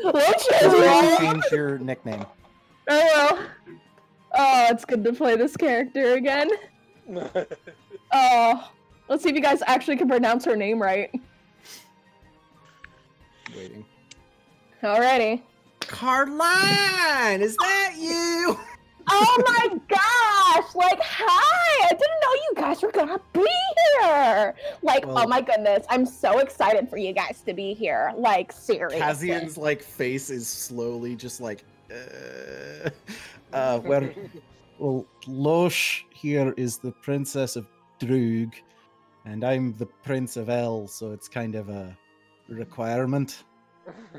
Please change your nickname. Oh well. Oh, it's good to play this character again. Oh, let's see if you guys actually can pronounce her name right. Waiting. Alrighty. Carline, is that you? Oh my gosh! Like, hi! I didn't know you guys were gonna be here! Like, Well, oh my goodness, I'm so excited for you guys to be here. Like, seriously. Kazian's like face is slowly just like well, Losh here is the princess of Droog, and I'm the prince of El, so it's kind of a requirement.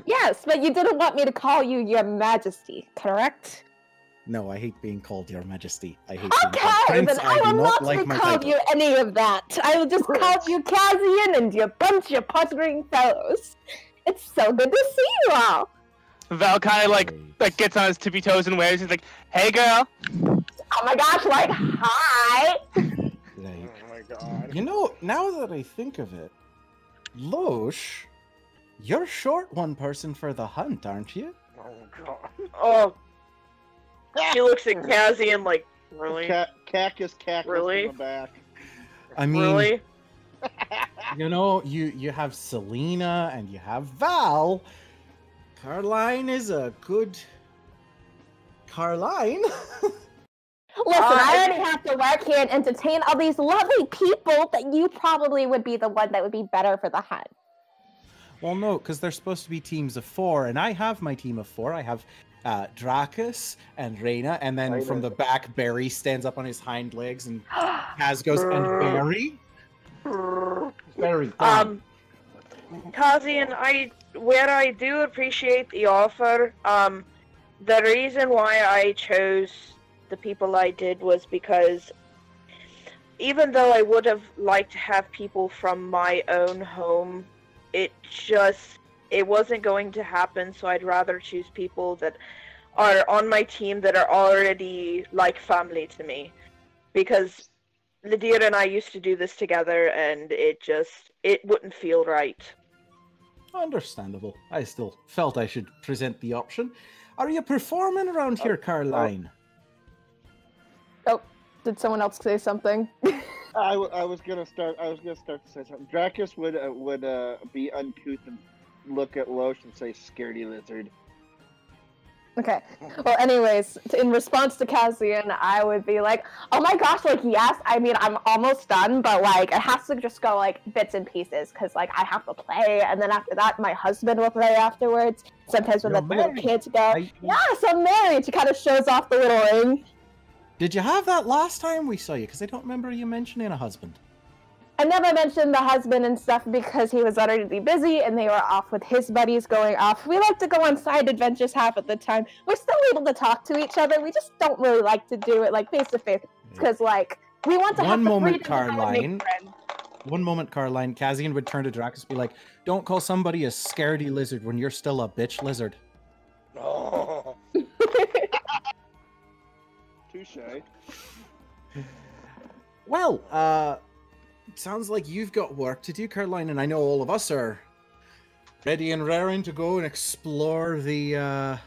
Yes, but you didn't want me to call you Your Majesty, correct? No, I hate being called Your Majesty. I hate being Okay, called Prince. then I do will not not like my call title. you any of that. I will just call you Kazian and your bunch of puttering fellows. It's so good to see you all. Val kind of like gets on his tippy toes and waves. He's like, "Hey, girl." Oh my gosh, like, hi! Like, Oh my god. you know, now that I think of it, Losh, you're short one person for the hunt, aren't you? Oh god. Oh. He looks at Kazian like, really? Cactus cackles Really? from the back. I mean, Really? you know, you have Selena and you have Val. Carline is a good Carline. Listen, I already have to work here and entertain all these lovely people that you probably would be the one that would be better for the hunt. Well, no, because they're supposed to be teams of 4, and I have my team of 4. I have Dracus and Reina, and then from the back, Barry stands up on his hind legs and Kaz goes, and Barry? Barry, Kazian, where I do appreciate the offer, the reason why I chose the people I did was because even though I would have liked to have people from my own home, it wasn't going to happen, so I'd rather choose people that are on my team that are already like family to me. Because Lydia and I used to do this together, and it wouldn't feel right. Understandable. I still felt I should present the option. Are you performing around here, Caroline? Oh, did someone else say something? I was gonna start to say something. Dracus would be uncouth and look at Loesch and say, "Scaredy lizard." Okay. Well, anyways, in response to Kazian, I would be like, oh my gosh, like, yes, I mean, I'm almost done, but, like, it has to just go, like, bits and pieces, because, like, I have to play, and then after that, my husband will play afterwards. Sometimes when the little kids go, yes, I'm married! She kind of shows off the little ring. Did you have that last time we saw you? Because I don't remember you mentioning a husband. I never mentioned the husband and stuff because he was already busy and they were off with his buddies going off. We like to go on side adventures half of the time. We're still able to talk to each other. We just don't really like to do it like face to face because like we want to have the freedom to make friends. One moment, Caroline. Kazian would turn to Dracus and be like, "Don't call somebody a scaredy lizard when you're still a bitch lizard." Oh. Touche. Well, sounds like you've got work to do, Caroline, and I know all of us are ready and raring to go and explore the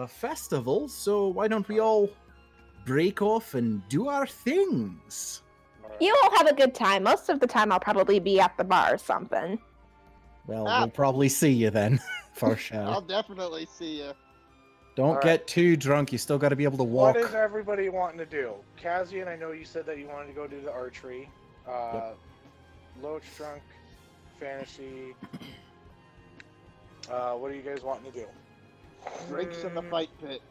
festival. So why don't we all break off and do our things? You all have a good time. Most of the time, I'll probably be at the bar or something. Well, we'll probably see you then, for sure. I'll definitely see you. Don't get too drunk. You still got to be able to walk. What is everybody wanting to do? Kazian, I know you said that you wanted to go do the archery. Loesch, drunk, fantasy. What are you guys wanting to do? Drake's in the fight pit.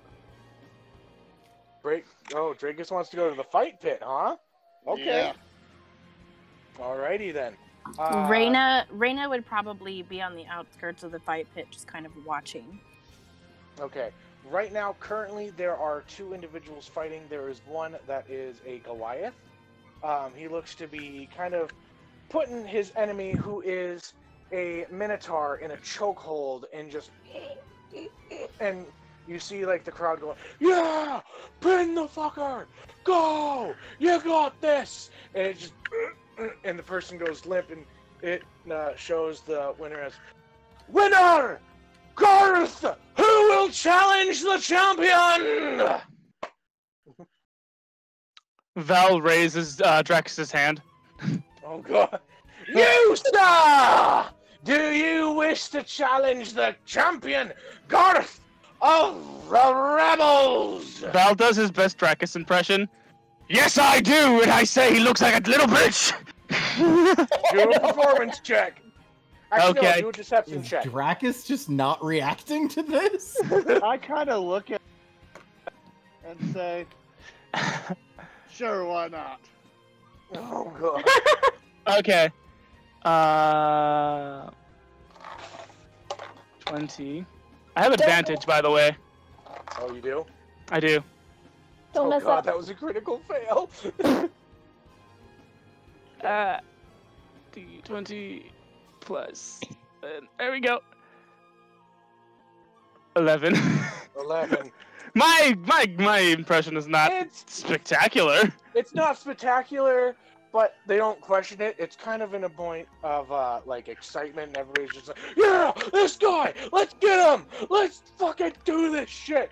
Drakus wants to go to the fight pit, huh? Okay. Yeah. Alrighty then. Reyna would probably be on the outskirts of the fight pit, just kind of watching. Okay. Right now, currently, there are two individuals fighting. There is one that is a Goliath. He looks to be kind of putting his enemy, who is a Minotaur, in a chokehold, and just... And you see, like, the crowd going, yeah! Pin the fucker! Go! You got this! And it just... And the person goes limp, and it shows the winner as... Winner! Garth! Who will challenge the champion? Val raises Drax's hand. Oh god. You, sir! Do you wish to challenge the champion, Garth of the Rebels? Val does his best Drakus impression. Yes, I do, and I say he looks like a little bitch! Do a performance check. Actually, okay. No, do a deception Is check. Dracus just not reacting to this? I kind of look at and say, sure, why not? Oh god. Okay. 20. I have advantage, by the way. Oh, you do? I do. Don't mess god, up. that was a critical fail. D20 plus. There we go. 11. 11. My impression is not spectacular. It's not spectacular, but they don't question it. It's kind of in a point of like excitement, and everybody's just like, yeah, this guy, let's get him, let's fucking do this shit.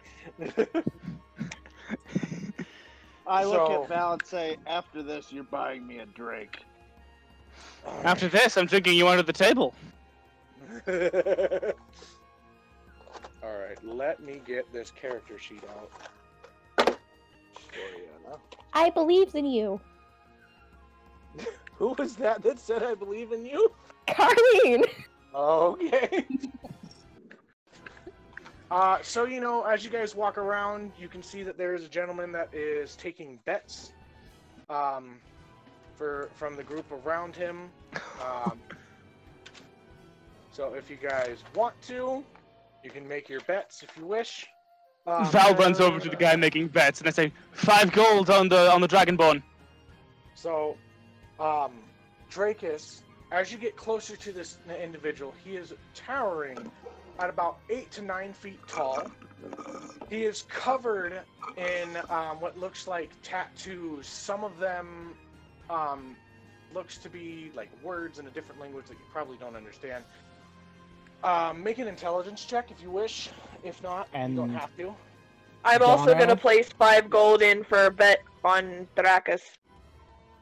I look at Val and say, after this, you're buying me a drink. After this, I'm drinking you under the table. Alright, let me get this character sheet out. I believe in you. Who was that said I believe in you? Carleen! Okay. So, you know, as you guys walk around, you can see that there's a gentleman that is taking bets. from the group around him. So if you guys want to, you can make your bets if you wish. Val runs over to the guy making bets, and I say, 5 gold on the Dragonborn. So, Dracus, as you get closer to this individual, he is towering at about 8 to 9 feet tall. He is covered in what looks like tattoos. Some of them looks to be like words in a different language that you probably don't understand. Make an intelligence check if you wish. If not, you don't have to. I'm also going to place 5 gold in for a bet on Dracus.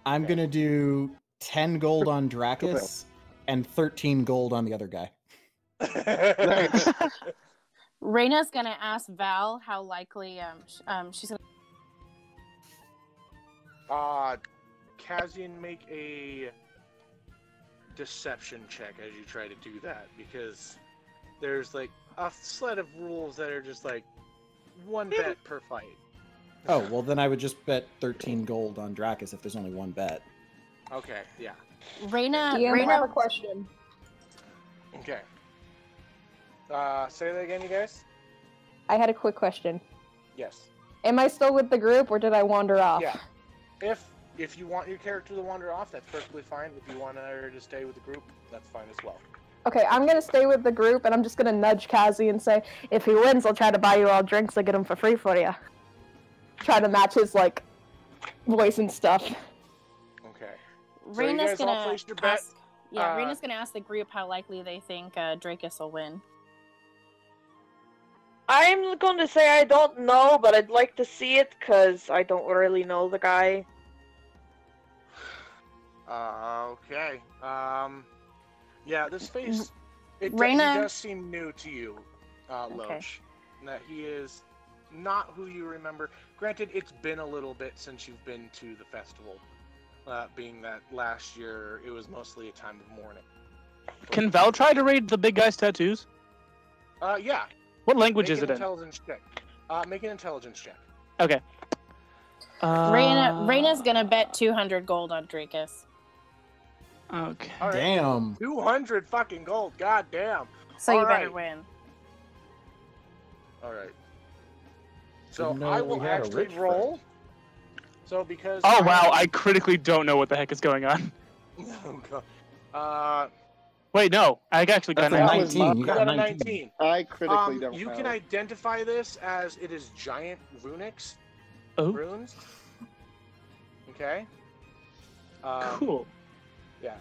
I'm going to do 10 gold on Dracus and 13 gold on the other guy. Reyna's going to ask Val how likely she's going to... Kazian, make a deception check as you try to do that, because there's like a set of rules that are just like 1 bet per fight. Oh, well then I would just bet 13 gold on Dracus if there's only 1 bet. Okay, yeah. Reyna, I Reyna have a question. Okay. Say that again, you guys? I had a quick question. Yes. Am I still with the group, or did I wander off? Yeah. If you want your character to wander off, that's perfectly fine. If you want her to stay with the group, that's fine as well. Okay, I'm gonna stay with the group, and I'm just gonna nudge Kazi and say, if he wins, I'll try to buy you all drinks. I'll get them for free for you. Try to match his, like, voice and stuff. Okay. Reyna's so gonna place your bet. ask. Yeah, Reyna's gonna ask the group how likely they think Dracus will win. I'm going to say I don't know, but I'd like to see it because I don't really know the guy. Okay. Yeah, this face, he Reyna... does seem new to you, Loach. That he is not who you remember. Granted, it's been a little bit since you've been to the festival, being that last year it was mostly a time of mourning. Can Val try to read the big guy's tattoos? Yeah. What language is it in? Intelligence check. Make an intelligence check. Okay. Reyna's gonna bet 200 gold on Dracus. Okay. Right. Damn. 200 fucking gold. God damn. So you better win. All right. So Didn't know I we will had a actually rich roll. friend. So because. Oh wow! I critically don't know what the heck is going on. Oh, God. Wait, no. I actually got That's a 19. 19. You got a 19. I critically don't You have can it. identify this as it is giant runics. Oh. Runes. Okay. Cool. Yeah.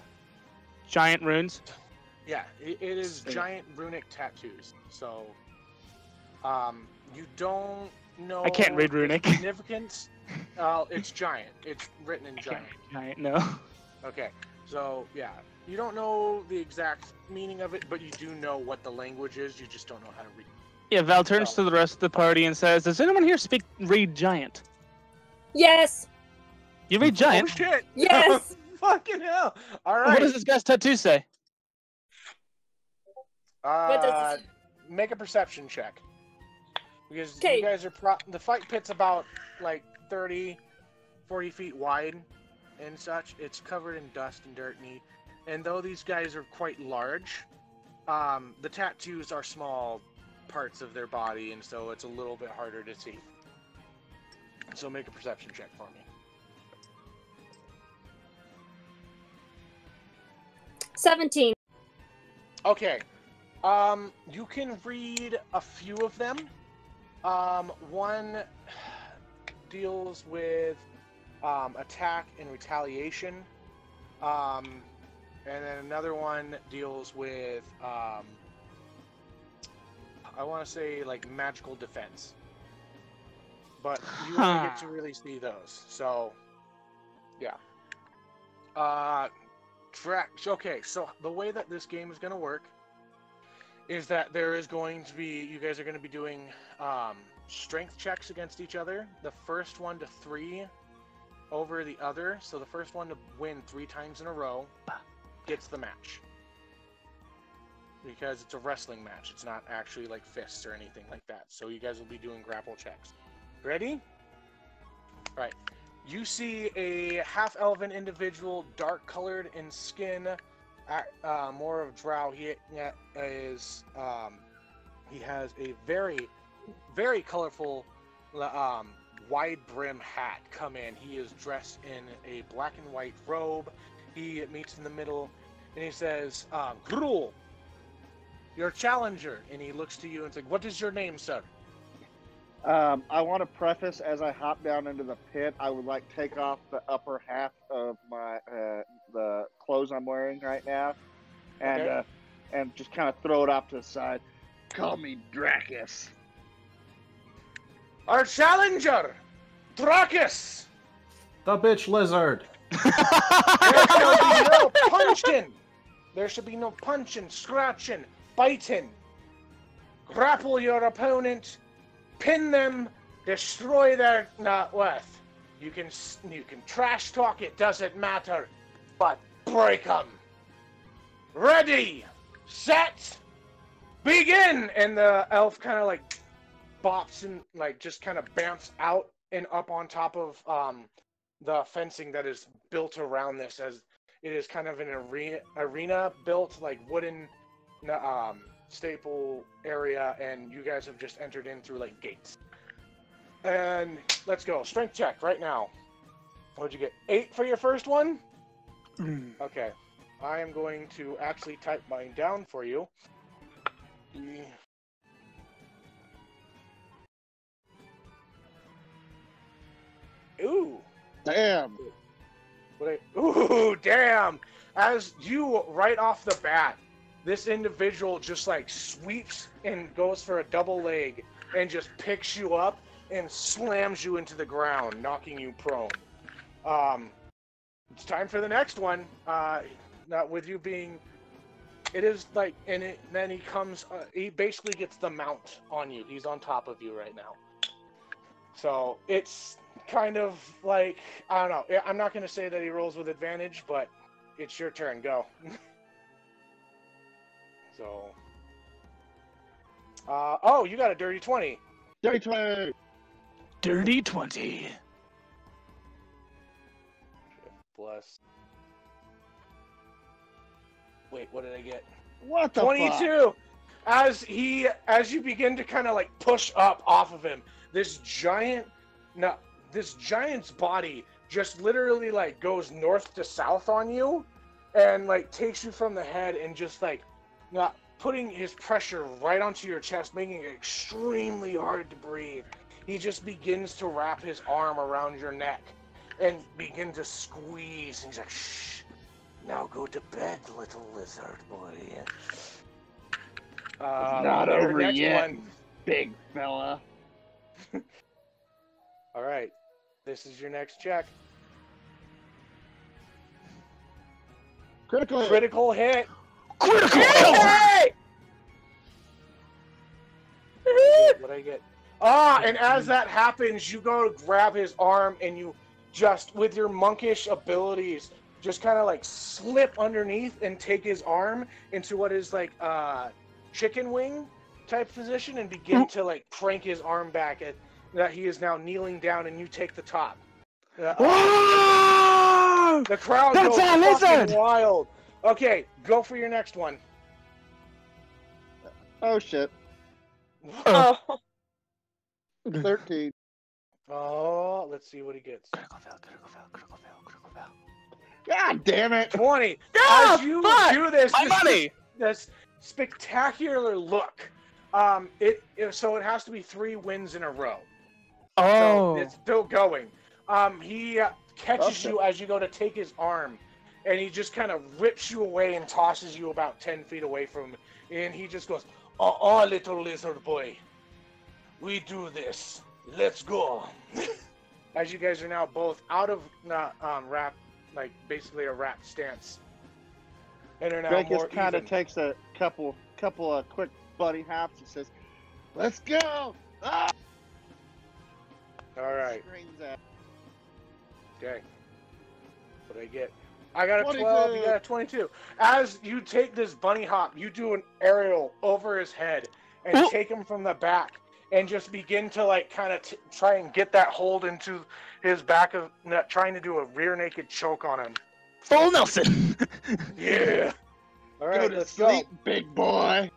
Giant runes. Yeah, it is giant runic tattoos. So, you don't know. I can't read runic. The significance. It's giant. It's written in giant. Giant, no. Okay, so yeah, you don't know the exact meaning of it, but you do know what the language is. You just don't know how to read. Yeah, Val turns to the rest of the party and says, "Does anyone here read giant?" Yes. You read giant? Oh shit! Yes. Fucking hell! All right. What does this guy's tattoo say? What does it say? Make a perception check. Because Okay. you guys are the fight pit's about like 30, 40 feet wide and such. It's covered in dust and dirt and though these guys are quite large, the tattoos are small parts of their body, and so it's a little bit harder to see. So make a perception check for me. 17. Okay. You can read a few of them. One deals with attack and retaliation. And then another one deals with I want to say like magical defense. But you only get to really see those. So yeah. Okay, so the way that this game is going to work is that there is going to be, you guys are going to be doing strength checks against each other. The first one to 3 over the other. So the first one to win 3 times in a row gets the match. Because it's a wrestling match. It's not actually like fists or anything like that. So you guys will be doing grapple checks. Ready? All right. You see a half-elven individual, dark-colored in skin, more of drow. He has a very, very colorful, wide-brim hat come in. He is dressed in a black and white robe. He meets in the middle, and he says, Grul, your challenger. And he looks to you and says, what is your name, sir? I want to preface, as I hop down into the pit, I would like take off the upper half of my the clothes I'm wearing right now, and Okay. And just kind of throw it off to the side. Call me Dracus. Our challenger, Dracus. The bitch lizard. There shall be no punching. There should be no punching, scratching, biting. Grapple your opponent, pin them, destroy their net worth. You can trash talk, it doesn't matter, but break them. Ready, set, begin. And the elf kind of like bops and like just kind of bounce out and up on top of the fencing that is built around this, as it is kind of an arena built like wooden staple area, and you guys have just entered in through like gates. And let's go. Strength check right now. What'd you get? 8 for your first one? Okay. I am going to actually type mine down for you. Ooh. Damn. Ooh, damn. As you, right off the bat, this individual just like sweeps and goes for a double leg and just picks you up and slams you into the ground, knocking you prone. It's time for the next one. Not with you being, it is like, then he comes, he basically gets the mount on you. He's on top of you right now. So it's kind of like, I don't know. I'm not going to say that he rolls with advantage, but it's your turn. Go. So, oh, you got a dirty 20. Dirty 20. Dirty 20. Plus. Wait, what did I get? What the 22. As you begin to kind of like push up off of him, this giant's body just literally like goes north to south on you, and like takes you from the head and just like putting his pressure right onto your chest, making it extremely hard to breathe. He just begins to wrap his arm around your neck and begin to squeeze. And he's like, shh, now go to bed, little lizard boy. Not over yet, big fella. All right, this is your next check. Critical hit. Critical hit. Critical hit! What I get? And as that happens, you go to grab his arm and you just, with your monkish abilities, just kind of like slip underneath and take his arm into what is like chicken wing type position and begin to like crank his arm back at that he is now kneeling down, and you take the top. The crowd goes fucking wild. Okay, go for your next one. Oh shit. Oh. 13. Oh, let's see what he gets. Critical fail, critical fail, critical fail, critical fail. God damn it. 20. Oh, As you fuck! do this, My money! this spectacular look. So it has to be 3 wins in a row. Oh. So it's still going. He catches Okay. you as you go to take his arm, and he just kind of rips you away and tosses you about 10 feet away from him. And he just goes, oh, little lizard boy, we do this. Let's go. As you guys are now both out of wrap, like basically a wrap stance. And are now Dracus more kind of even. takes a couple of quick buddy hops and says, let's go! Ah! All right. Screams at. Okay. What I get? I got a 22. 12. You got a 22. As you take this bunny hop, you do an aerial over his head and take him from the back. and just begin to like kind of try and get that hold into his back of, trying to do a rear naked choke on him. Full Nelson. Yeah. All right, let's sleep, go. big boy.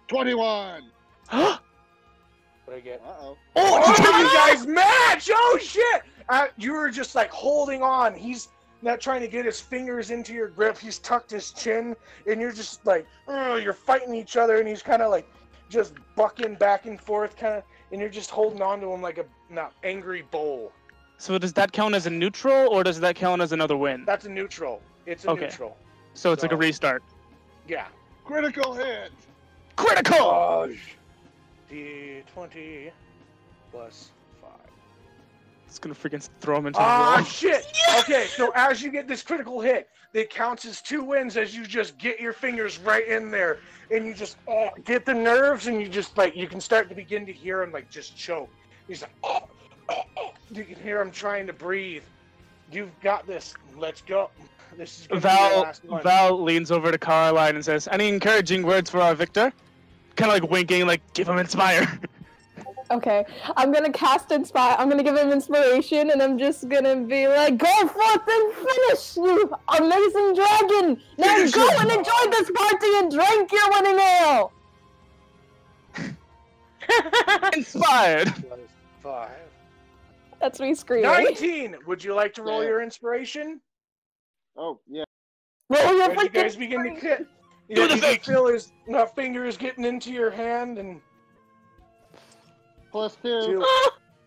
21. What I get? Uh-oh. Oh, you guys match! Oh shit! You were just like holding on. He's not trying to get his fingers into your grip. He's tucked his chin, and you're just like, you're fighting each other, and he's kind of like just bucking back and forth, kind of, and you're just holding on to him like a angry bull. So does that count as a neutral, or does that count as another win? That's a neutral. It's a neutral. So it's like a restart. Yeah. Critical hit. Critical! D20 plus 5. It's gonna freaking throw him into Ah, the shit! Yes! Okay, so as you get this critical hit, it counts as 2 wins as you just get your fingers right in there, and you just get the nerves, and you just like, you can start to begin to hear him like just choke. He's like, you can hear him trying to breathe. You've got this. Let's go. This is gonna be the last one. Val leans over to Caroline and says, "Any encouraging words for our victor?" Kind of like winking, like, give him inspire. Okay, I'm gonna cast Inspire. I'm gonna give him inspiration, and I'm just gonna be like, "Go forth and finish, you amazing dragon! Now go and enjoy this party and drink your winning ale!" Inspired! 5. That's me screaming. 19! Would you like to roll your inspiration? Oh, yeah. Roll your As you guys begin to hit, you can feel his fingers getting into your hand, and +2.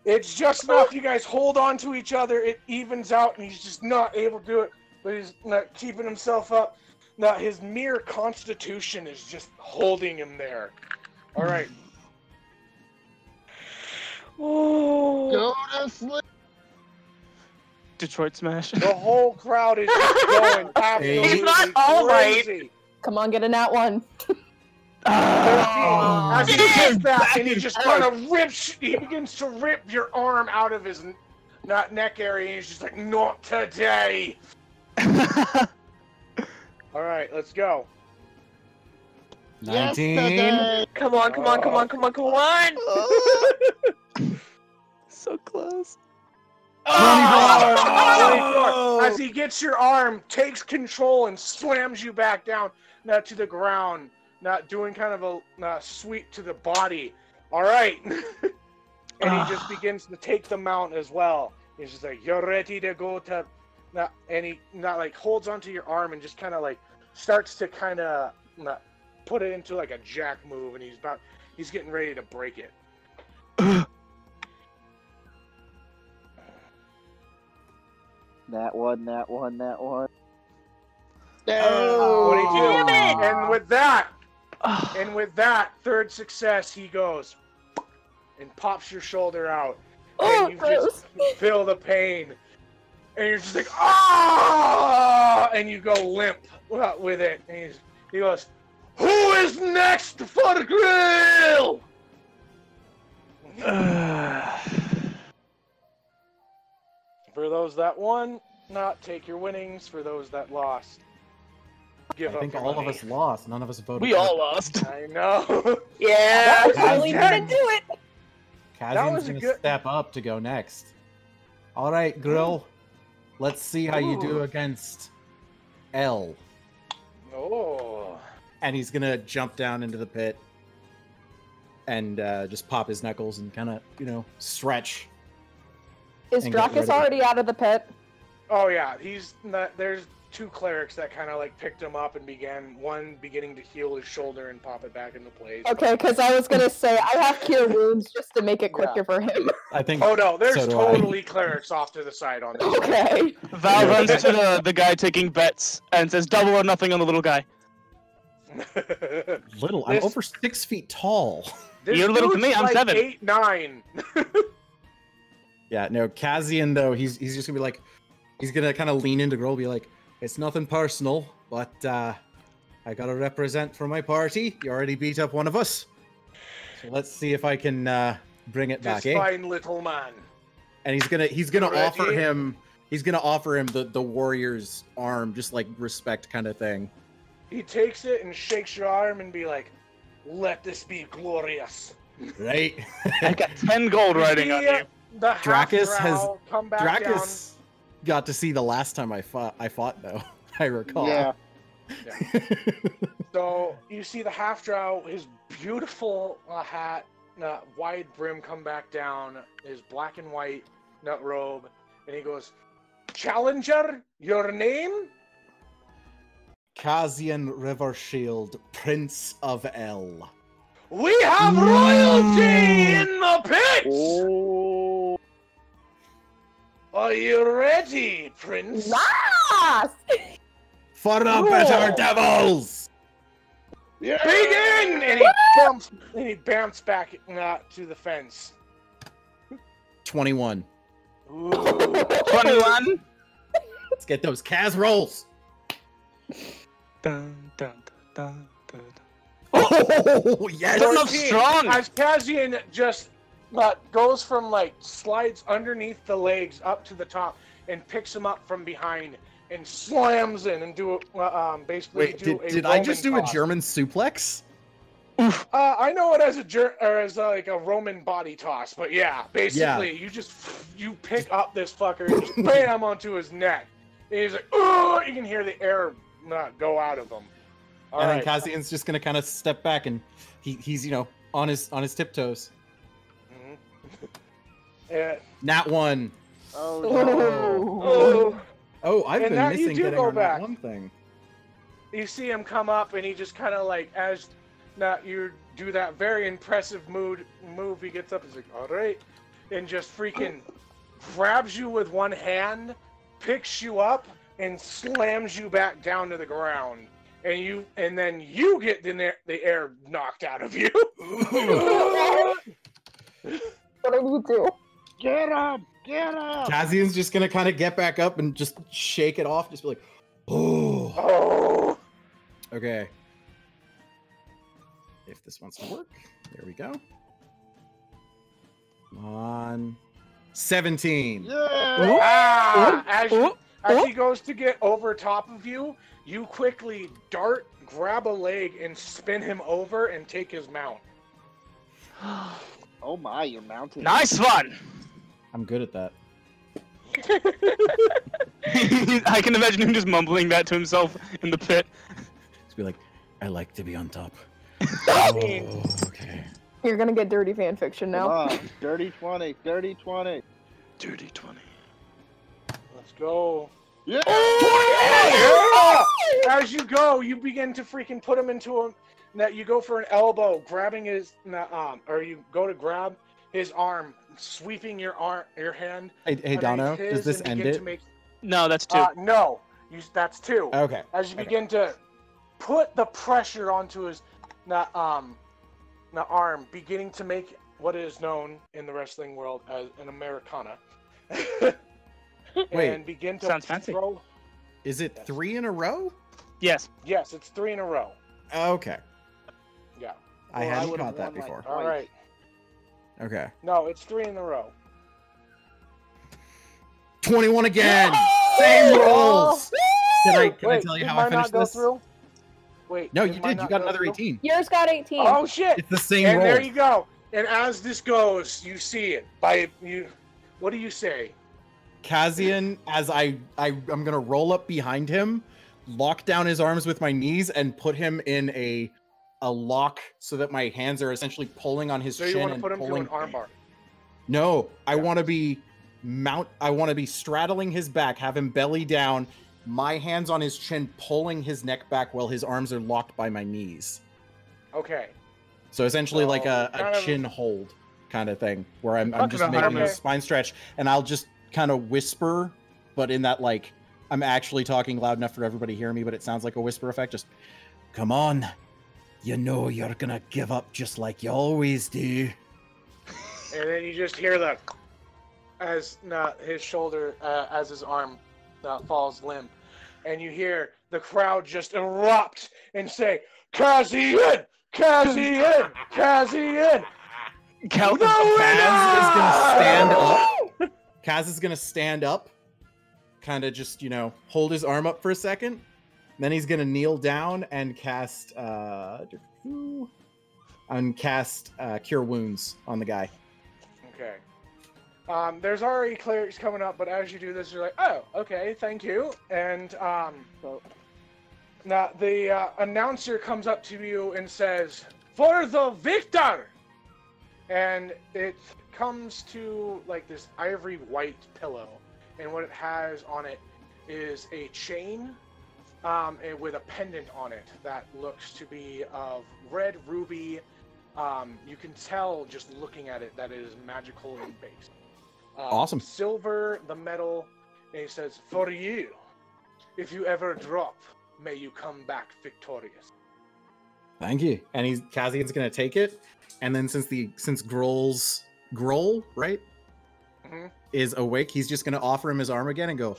It's just enough. You guys hold on to each other. It evens out, and he's just not able to do it. But he's not keeping himself up. Now his mere constitution is just holding him there. All right. Go to sleep. Detroit Smash. The whole crowd is just going absolutely He's not all right. crazy. Come on, get a nat 1. As he gets that, and he just kind of rips, he begins to rip your arm out of his neck area, and he's just like, not today. All right, let's go. 19. Come on, come on, come on, come on, come on! So close. 24. As he gets your arm, takes control, and slams you back down to the ground, not doing kind of a sweep to the body. All right. And he just begins to take the mount as well. He's just like, you're ready to go to... and he like holds onto your arm and just kind of like starts to kind of put it into like a jack move, and he's getting ready to break it. That one. Oh, Damn it! And with that third success, he goes and pops your shoulder out, and you just feel the pain, and you're just like, ah! And you go limp with it. And he goes, "Who is next for the grill?" For those that won, not take your winnings. For those that lost, give I up think your all money. of us lost. None of us voted. We all lost. I know. Yeah. Really didn't do it. Kazian's gonna step up to go next. All right, Grill. Let's see how you do against L. Oh. And he's gonna jump down into the pit and just pop his knuckles and kind of, stretch. Is Dracus already out of the pit? Oh yeah, he's not. There's 2 clerics that kind of like picked him up and beginning to heal his shoulder and pop it back into place. Okay, because I was gonna say I have cure wounds just to make it quicker for him. I think. Oh no, there's so do totally clerics off to the side on this. Okay. Val runs to the guy taking bets and says, "Double or nothing on the little guy." Little. I'm over 6 feet tall. You're little to me. I'm like 7. 8, 9. Yeah, no, Kazian though, he's just gonna be like, he's gonna kind of lean into Grill, be like, "It's nothing personal, but I gotta represent for my party. You already beat up one of us, so let's see if I can bring it back." This fine little man. And he's gonna offer him the warrior's arm, just like respect kind of thing. he takes it and shakes your arm and be like, "Let this be glorious." Right? I got 10 gold writing on you. The Dracus half-drow come back Dracus got to see the last time I fought though. I recall. Yeah. down. So you see the half-drow, his beautiful hat, wide brim come back down, his black and white nut robe, and he goes, "Challenger, your name?" Kazian Rivershield, Prince of El. "We have royalty in the pit!" Oh. "Are you ready, Prince?" Yes! For the better devils! Yeah. "Begin!" And he bounced back to the fence. 21. Ooh. 21. Let's get those Kaz rolls. Dun, dun, dun, dun, dun. Oh, yes! That's not 14, strong. As Kazian just goes from like slides underneath the legs up to the top and picks him up from behind and slams in and basically Wait, do a did I just do Roman a toss. German suplex? I know it as like a Roman body toss, but yeah, basically you pick up this fucker and just bam onto his neck. And he's like, "Oh!" You can hear the air go out of him. All And right. then Kazian's just gonna kind of step back and he's on his tiptoes. Yeah. Nat 1. Oh, Oh. Oh, I've And been that you missing do getting go on back. that one thing. You see him come up, and he just kind of like, as you do that very impressive move, he gets up, he's like, "All right," and just freaking grabs you with one hand, picks you up, and slams you back down to the ground. And then you get the air knocked out of you. What do you do? Get him! Get him! Kazian's just gonna kind of get back up and just shake it off, just be like, oh. Oh. Okay. If this wants to work, there we go. Come on. 17. Yeah! As he goes to get over top of you, you quickly dart, grab a leg, and spin him over and take his mount. Oh my, you're mounted. Nice one. I'm good at that. I can imagine him just mumbling that to himself in the pit. Just be like, I like to be on top. mean- Oh, okay. You're gonna get dirty fan fiction Come now. on, dirty 20, dirty 20. Dirty 20. Let's go. Yeah! As you go, you begin to freaking put him into a. That you go for an elbow, grabbing his or you go to grab his arm, sweeping your hand. Hey, Dono, underneath his does this and end begin it? to make- No, that's 2. No, that's 2. Okay. As you Okay. begin to put the pressure onto his arm, beginning to make what is known in the wrestling world as an Americana. Wait, and begin to sounds fancy. throw. Is it 3 in a row? Yes. Yes, it's 3 in a row. Okay. Yeah. I Well, I hadn't would've caught that won, like, before. All right. Okay. No, it's 3 in a row. 21 again! Same rolls! Can I tell you did how I mine finished not go this? through? Wait. No, did you mine did. You not got go another through? 18. Yours got 18. Oh shit! It's the same And roll. there you go. And as this goes, you see it. What do you say? Kazian, as I'm gonna roll up behind him, lock down his arms with my knees, and put him in a lock so that my hands are essentially pulling on his So chin you want to and put him pulling. to an armbar? No, I want to be I want to be straddling his back, have him belly down, my hands on his chin, pulling his neck back while his arms are locked by my knees. Okay. So essentially, like So, a kind of- chin hold kind of thing, where I'm Fucking just making harmony. a spine stretch, and I'll just kind of whisper, but in that like I'm actually talking loud enough for everybody to hear me, but it sounds like a whisper effect. Just come on, you know you're gonna give up just like you always do. And then you just hear the as his shoulder as his arm falls limp, and you hear the crowd just erupt and say, "Kazian! Kazian! Kazian!" Kaz Kaz is gonna stand up. Kaz is gonna stand up, kind of just hold his arm up for a second, Then he's gonna kneel down and cast Cure Wounds on the guy. Okay. There's already clerics coming up, but as you do this, you're like, oh, okay, thank you. And now the announcer comes up to you and says, "For the victor!" And it comes to like this ivory white pillow, and what it has on it is a chain with a pendant on it that looks to be of red ruby. You can tell just looking at it that it is magical in base. Awesome. Silver, the metal, and he says, "For you, if you ever drop, may you come back victorious." Thank you. And Kazian's gonna take it, and then since Groll, right, is awake, he's just gonna offer him his arm again and go,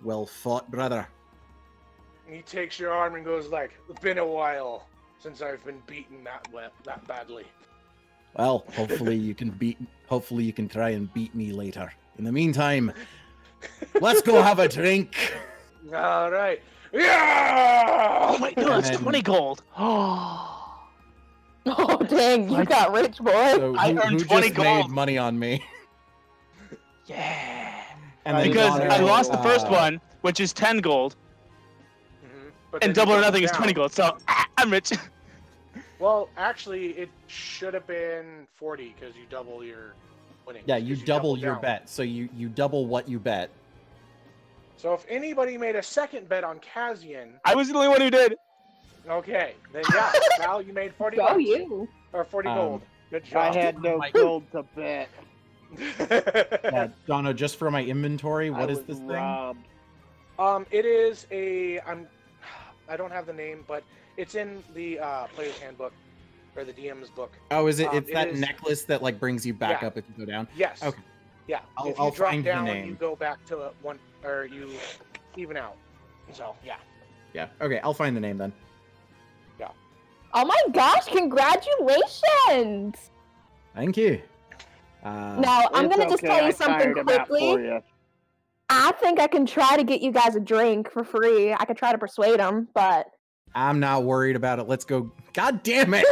"Well fought, brother." And he takes your arm and goes like, "It's been a while since I've been beaten that badly." Well, hopefully you can try and beat me later. In the meantime, let's go have a drink. All right. Yeah! Oh my god, it's 20 gold. Oh dang, you got rich, boy. So I earned who 20 just made gold. money on me? Yeah. And then Because Donna, I lost the first one, which is 10 gold, But and then double you or drop nothing is down. 20 gold, so I'm rich. Well, actually, it should have been 40 because you double your winnings. yeah, you 'cause double your down. bet. So you double what you bet. So if anybody made a second bet on Kazian, I was the only one who did. okay, then yeah, Val, you made 40 Go bucks. you. Or 40 gold. Good I job. had no gold to bet. Yeah, Donna, just for my inventory, I what is was this thing? robbed. It is I don't have the name, but it's in the player's handbook or the DM's book. Oh, is it? It's it that is- necklace that like brings you back Yeah. up if you go down. Yes. Okay. Yeah. I'll- if you I'll drop find the down, name. you go back to one, or you even out. So yeah. Yeah. Okay, I'll find the name then. Oh my gosh, congratulations! Thank you. Now, I'm It's gonna just okay, tell I you something tired him out for quickly. you. I think I can try to get you guys a drink for free. I could try to persuade them, but I'm not worried about it. Let's go. God damn it!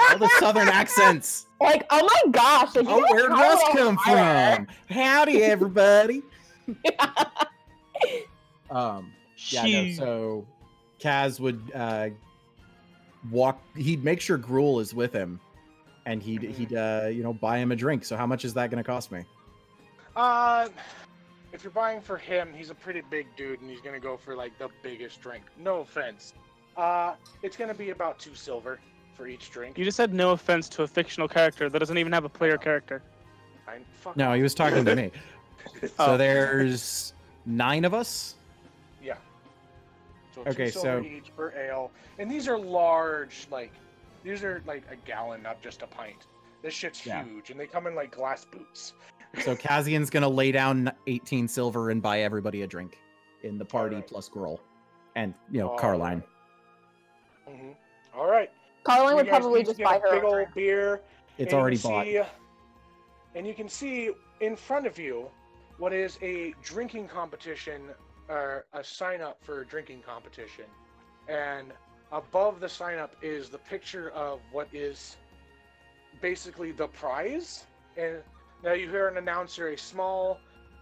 All the southern accents. like, oh my gosh! Like, you Oh, guys where'd try a Russ little come harder. from? Howdy, everybody. Yeah, no, Jeez. so Kaz would walk. He'd make sure Gruel is with him, and he'd buy him a drink. So how much is that going to cost me? If you're buying for him, he's a pretty big dude, and he's gonna go for like the biggest drink. No offense. It's gonna be about 2 silver for each drink. You just said no offense to a fictional character that doesn't even have a player character. Fuck No, off. he was talking to me. So Oh. there's 9 of us. Yeah. So Okay, 2 silver so- each per ale, and these are large. These are like a gallon, not just a pint. This shit's Yeah. huge, and they come in like glass boots. So Kazian's gonna lay down 18 silver and buy everybody a drink in the party Alright. plus Gruel, and Alright. Caroline. All right. Caroline You would guys probably each just get buy a her big a old drink. beer. It's and you already can bought. see- and you can see in front of you what is a drinking competition, or a sign up for a drinking competition. And above the sign up is the picture of what is basically the prize. And now you hear an announcer, a small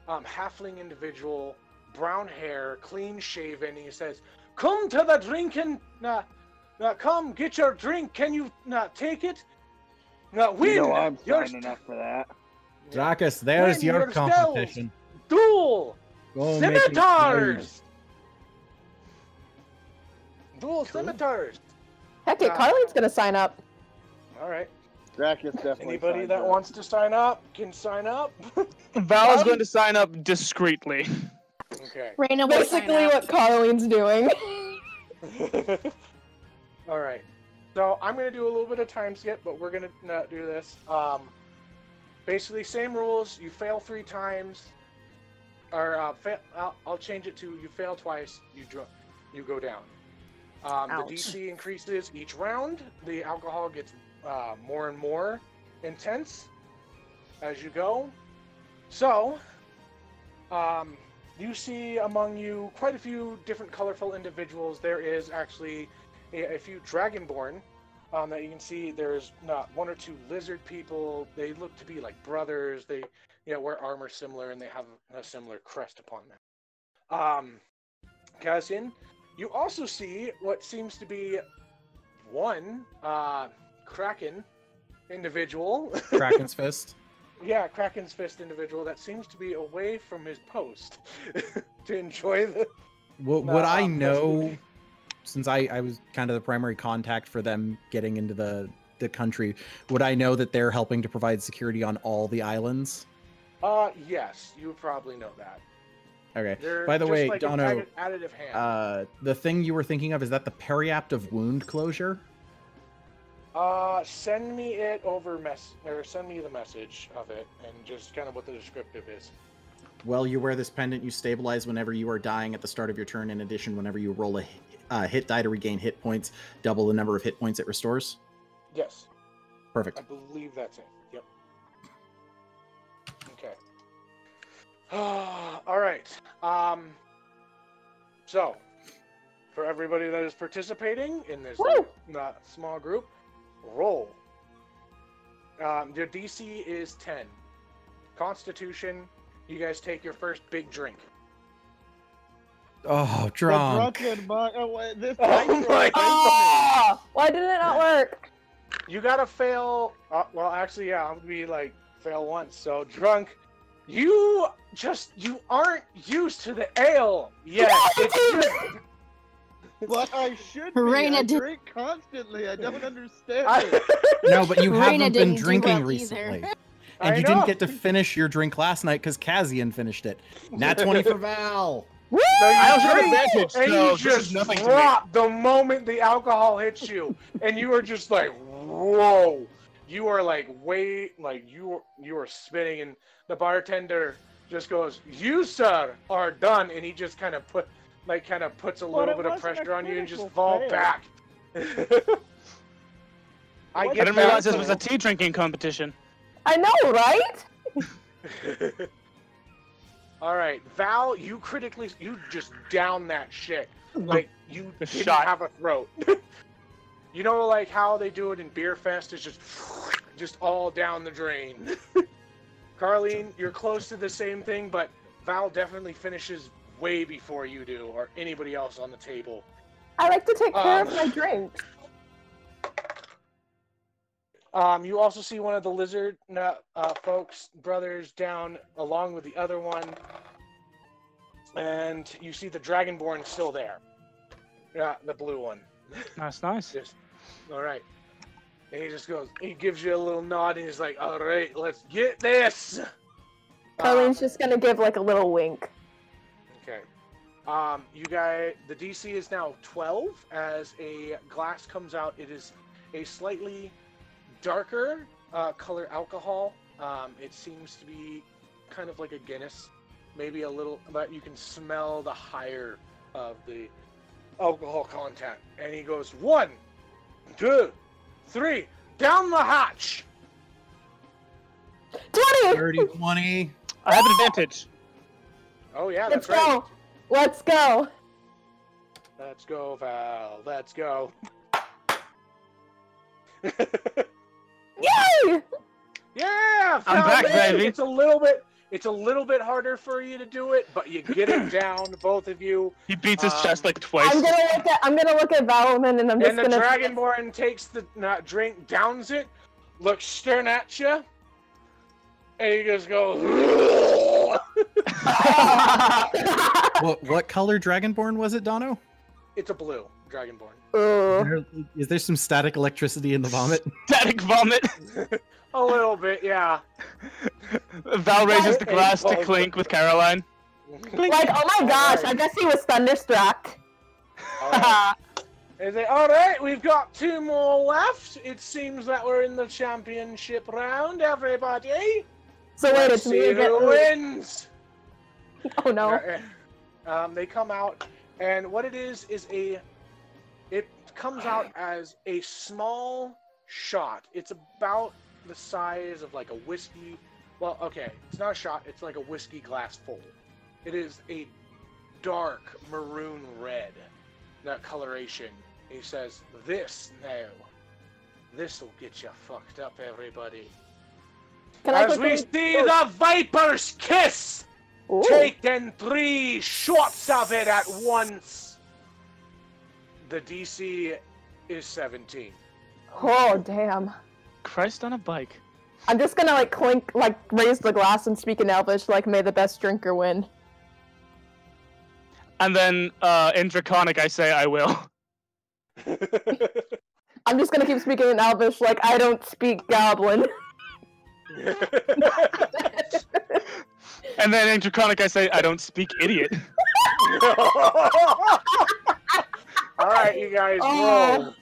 halfling individual, brown hair, clean shaven, and he says, "Come to the drinking, come get your drink. Can you take it? Win You know I'm your signing up for that. Dracus, there's Win your yourselves. competition. duel Go make it scimitars. Duel scimitars. Heck yeah, Carly's gonna sign up. All right. Dracus definitely. Anybody signs that up. wants to sign up can sign up. Val is going to sign up discreetly. Okay. Raina will sign Basically, up. what Carly's doing. All right. So I'm gonna do a little bit of time skip, but we're gonna not do this. Basically, same rules. You fail 3 times, or I'll change it to you fail twice. You go down. The Ouch. DC increases each round. The alcohol gets more and more intense as you go. So, you see among you quite a few different colorful individuals. There is actually a few Dragonborn that you can see. There's not one or two lizard people. They look to be like brothers. They wear armor similar, and they have a similar crest upon them. Cassian, you also see what seems to be one Kraken individual. Kraken's fist. Yeah, Kraken's fist individual that seems to be away from his post to enjoy the. Would I know, since I was kind of the primary contact for them getting into the country, would I know that they're helping to provide security on all the islands? Yes, you would probably know that. Okay. They're By the just way, like Dono, an additive hand. the thing you were thinking of, is that the periaptive wound closure? Send me it over or send me the message of it and just kind of what the descriptive is. Well, you wear this pendant, you stabilize whenever you are dying at the start of your turn. In addition, whenever you roll a hit die to regain hit points, double the number of hit points it restores. Yes. Perfect. I believe that's it. Yep. Okay. All right. So, for everybody that is participating in this small group, roll. Your DC is 10. Constitution, you guys take your first big drink. Oh, drunk. Why didn't it not work? You gotta fail. Well, actually, yeah, I'm gonna be like fail once. So drunk. You aren't used to the ale yet. But I should be. Raina I drink constantly. I don't understand. No, but you Raina haven't been didn't do drinking well recently. either. And I you know. didn't get to finish your drink last night because Kazian finished it. Nat 20 for Val. So I also have drink, advantage, and so you this just is nothing to me. drop the moment the alcohol hits you, and you are just like, whoa! You are like you are spinning, and the bartender just goes, "You sir are done," and he just kind of puts a little bit of pressure on you and just fall back. I didn't realize this was a tea drinking competition. I know, right? All right, Val, you just down that shit. Like, you didn't shot. have a throat. You know, like how they do it in Beer Fest? It's just all down the drain. Carleen, you're close to the same thing, but Val definitely finishes way before you do, or anybody else on the table. I like to take care of my drinks. You also see one of the lizard brothers down along with the other one. And you see the Dragonborn still there. Yeah, the blue one. That's nice. All right. And he gives you a little nod and he's like, all right, let's get this. Carlene's just gonna give like a little wink. Okay. You guys, the DC is now 12 as a glass comes out. It is a slightly darker color alcohol. It seems to be kind of like a Guinness, maybe a little, but you can smell the higher of the alcohol content. And he goes, 1, 2, 3, down the hatch. 20. 30, 20. I have an advantage. Oh yeah, Let's that's right. go. Let's go. Let's go, Val. Let's go. Yay! Yeah, I'm back, baby. It's a little bit harder for you to do it, but you get it down, both of you. He beats his chest like twice. I'm gonna look at Valorman and I'm just And the gonna. Dragonborn takes the drink, downs it, looks stern at you, and he just goes. What color Dragonborn was it, Dono? It's a blue Dragonborn. Is there some static electricity in the vomit? Static vomit. A little bit, yeah. Val raises the glass to clink with Caroline. Like, oh my gosh, I guess he was thunderstruck. Is it all right? We've got 2 more left. It seems that we're in the championship round, everybody. So wait, Let's it's me see again. who wins. Oh no. They come out, and what it is it comes out as a small shot. It's about the size of like a whiskey. Well, okay, it's not a shot. It's like a whiskey glass full. It is a dark maroon red, that coloration. He says, "This now. This'll get you fucked up, everybody." As we see the Viper's Kiss! Ooh. Taking 3 shots of it at once! The DC is 17. Oh, damn. Christ on a bike. I'm just gonna, like, clink, like, raise the glass and speak in Elvish, like, may the best drinker win. And then, in Draconic, I say I will. I'm just gonna keep speaking in Elvish, like, I don't speak Goblin. And then in Draconic, I say I don't speak idiot. Alright, you guys, roll.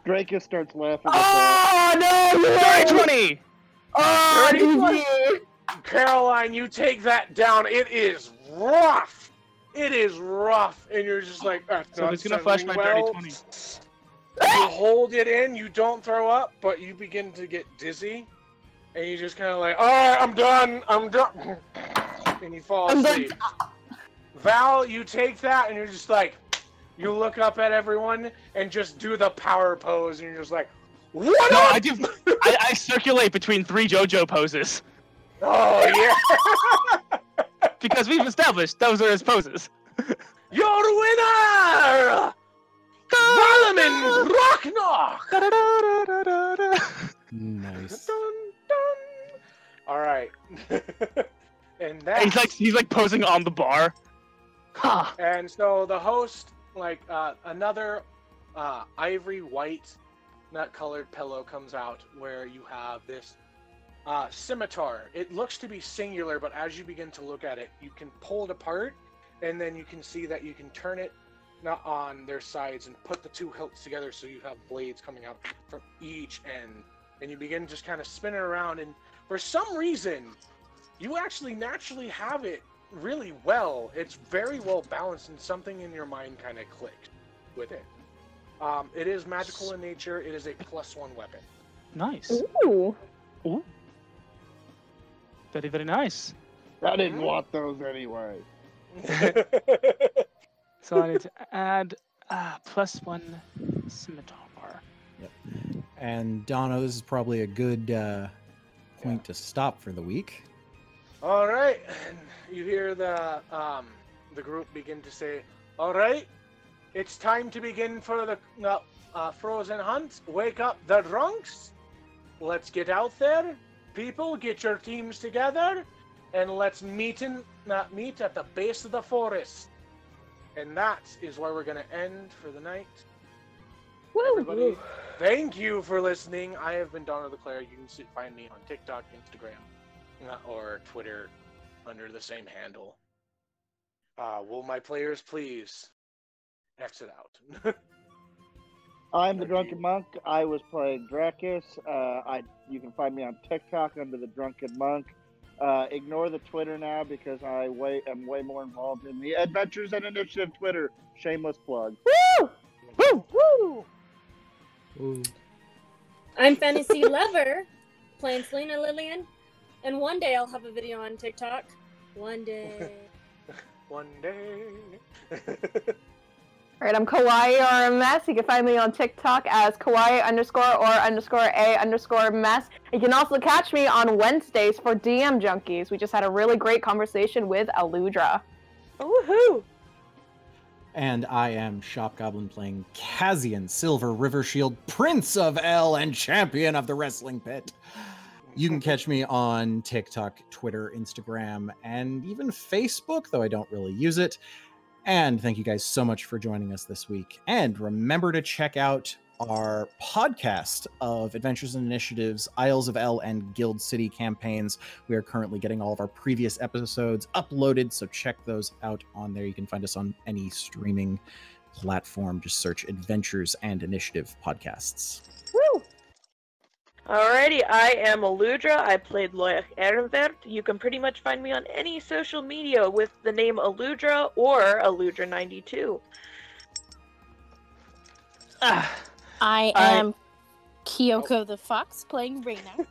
Drakus starts laughing. Oh, no! Dirty 20! Oh, Dirty GG! Caroline, you take that down. It is rough. It is rough. And you're just like, that's So not it's gonna flash my well. dirty 20. You hold it in, you don't throw up, but you begin to get dizzy. And you just kind of like, alright, I'm done. And you fall asleep. Val, you take that and you're just like, you look up at everyone and just do the power pose. And you're just like, what No, up? I circulate between 3 JoJo poses. Oh, yeah. Because we've established those are his poses. Your winner! Valamin Rocknock! Nice. Alright. And that. He's like posing on the bar. Ha! And so the host, like, another ivory white, nut colored pillow comes out where you have this scimitar. It looks to be singular, but as you begin to look at it, you can pull it apart, and then you can see that you can turn it not on their sides and put the 2 hilts together so you have blades coming out from each end. And you begin just kind of spin it around, and for some reason, you actually naturally have it really well. It's very well balanced, and something in your mind kind of clicked with it. It is magical in nature. It is a +1 weapon. Nice. Ooh. Ooh. Very, very nice. I didn't want those anyway. So I need to add +1 scimitar. Yep. And Donna, this is probably a good point to stop for the week. All right, and you hear the group begin to say, "All right, it's time to begin for the frozen hunt. Wake up the drunks. Let's get out there, people. Get your teams together, and let's meet at the base of the forest." And that is where we're gonna end for the night. Woo. Everybody, thank you for listening. I have been Donald the Claire. You can find me on TikTok, Instagram, or Twitter under the same handle. Will my players please exit out? I'm the Drunken Monk. I was playing Drakus. You can find me on TikTok under the Drunken Monk. Ignore the Twitter now because I am way more involved in the Adventures and Initiative Twitter. Shameless plug. Woo! Woo! Woo! Ooh. I'm Fantasy Lover, playing Selena Lillian, and one day I'll have a video on TikTok. One day. One day. Alright, I'm Kawaii RMS. You can find me on TikTok as Kawaii_A_mess. You can also catch me on Wednesdays for DM Junkies. We just had a really great conversation with Aludra. Woohoo! And I am Shop Goblin playing Kazian, Silver River Shield, Prince of El, and Champion of the Wrestling Pit. You can catch me on TikTok, Twitter, Instagram, and even Facebook, though I don't really use it. And thank you guys so much for joining us this week. And remember to check out our podcast of Adventures and Initiatives, Isles of El, and Guild City campaigns. We are currently getting all of our previous episodes uploaded, so check those out on there. You can find us on any streaming platform. Just search Adventures and Initiative podcasts. Woo! Alrighty, I am Aludra. I played Loic Ehrenvert. You can pretty much find me on any social media with the name Aludra or Aludra92. I am Kyoko the Fox playing Reina.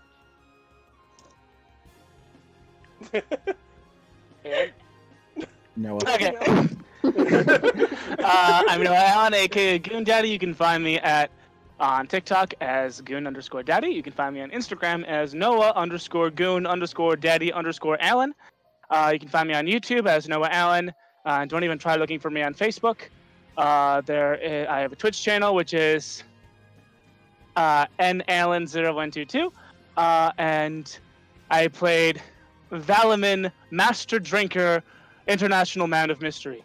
Noah. Okay. I'm Noah Allen, aka Goon Daddy. You can find me on TikTok as Goon_Daddy. You can find me on Instagram as Noah_Goon_Daddy_Allen. You can find me on YouTube as Noah Allen. Don't even try looking for me on Facebook. I have a Twitch channel, which is NAllen0122. And I played Valamin, Master Drinker, International Man of Mystery.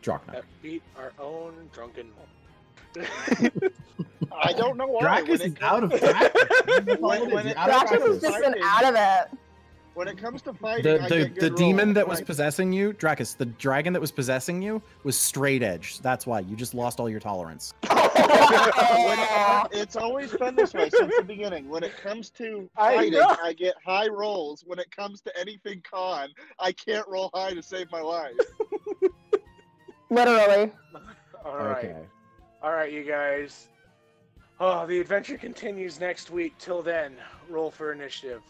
Drakna. That beat our own drunken monk. I don't know why. Dracus is out of practice. Dracus has just been out of it. When it comes to fighting, I get The good demon rolls. that was possessing you, Dracus, the dragon that was possessing you was straight edge. That's why you just lost all your tolerance. It's always been this way since the beginning. When it comes to fighting, I get high rolls. When it comes to anything con, I can't roll high to save my life. Literally. All right. Okay. All right, you guys. Oh, the adventure continues next week. Till then, roll for initiative.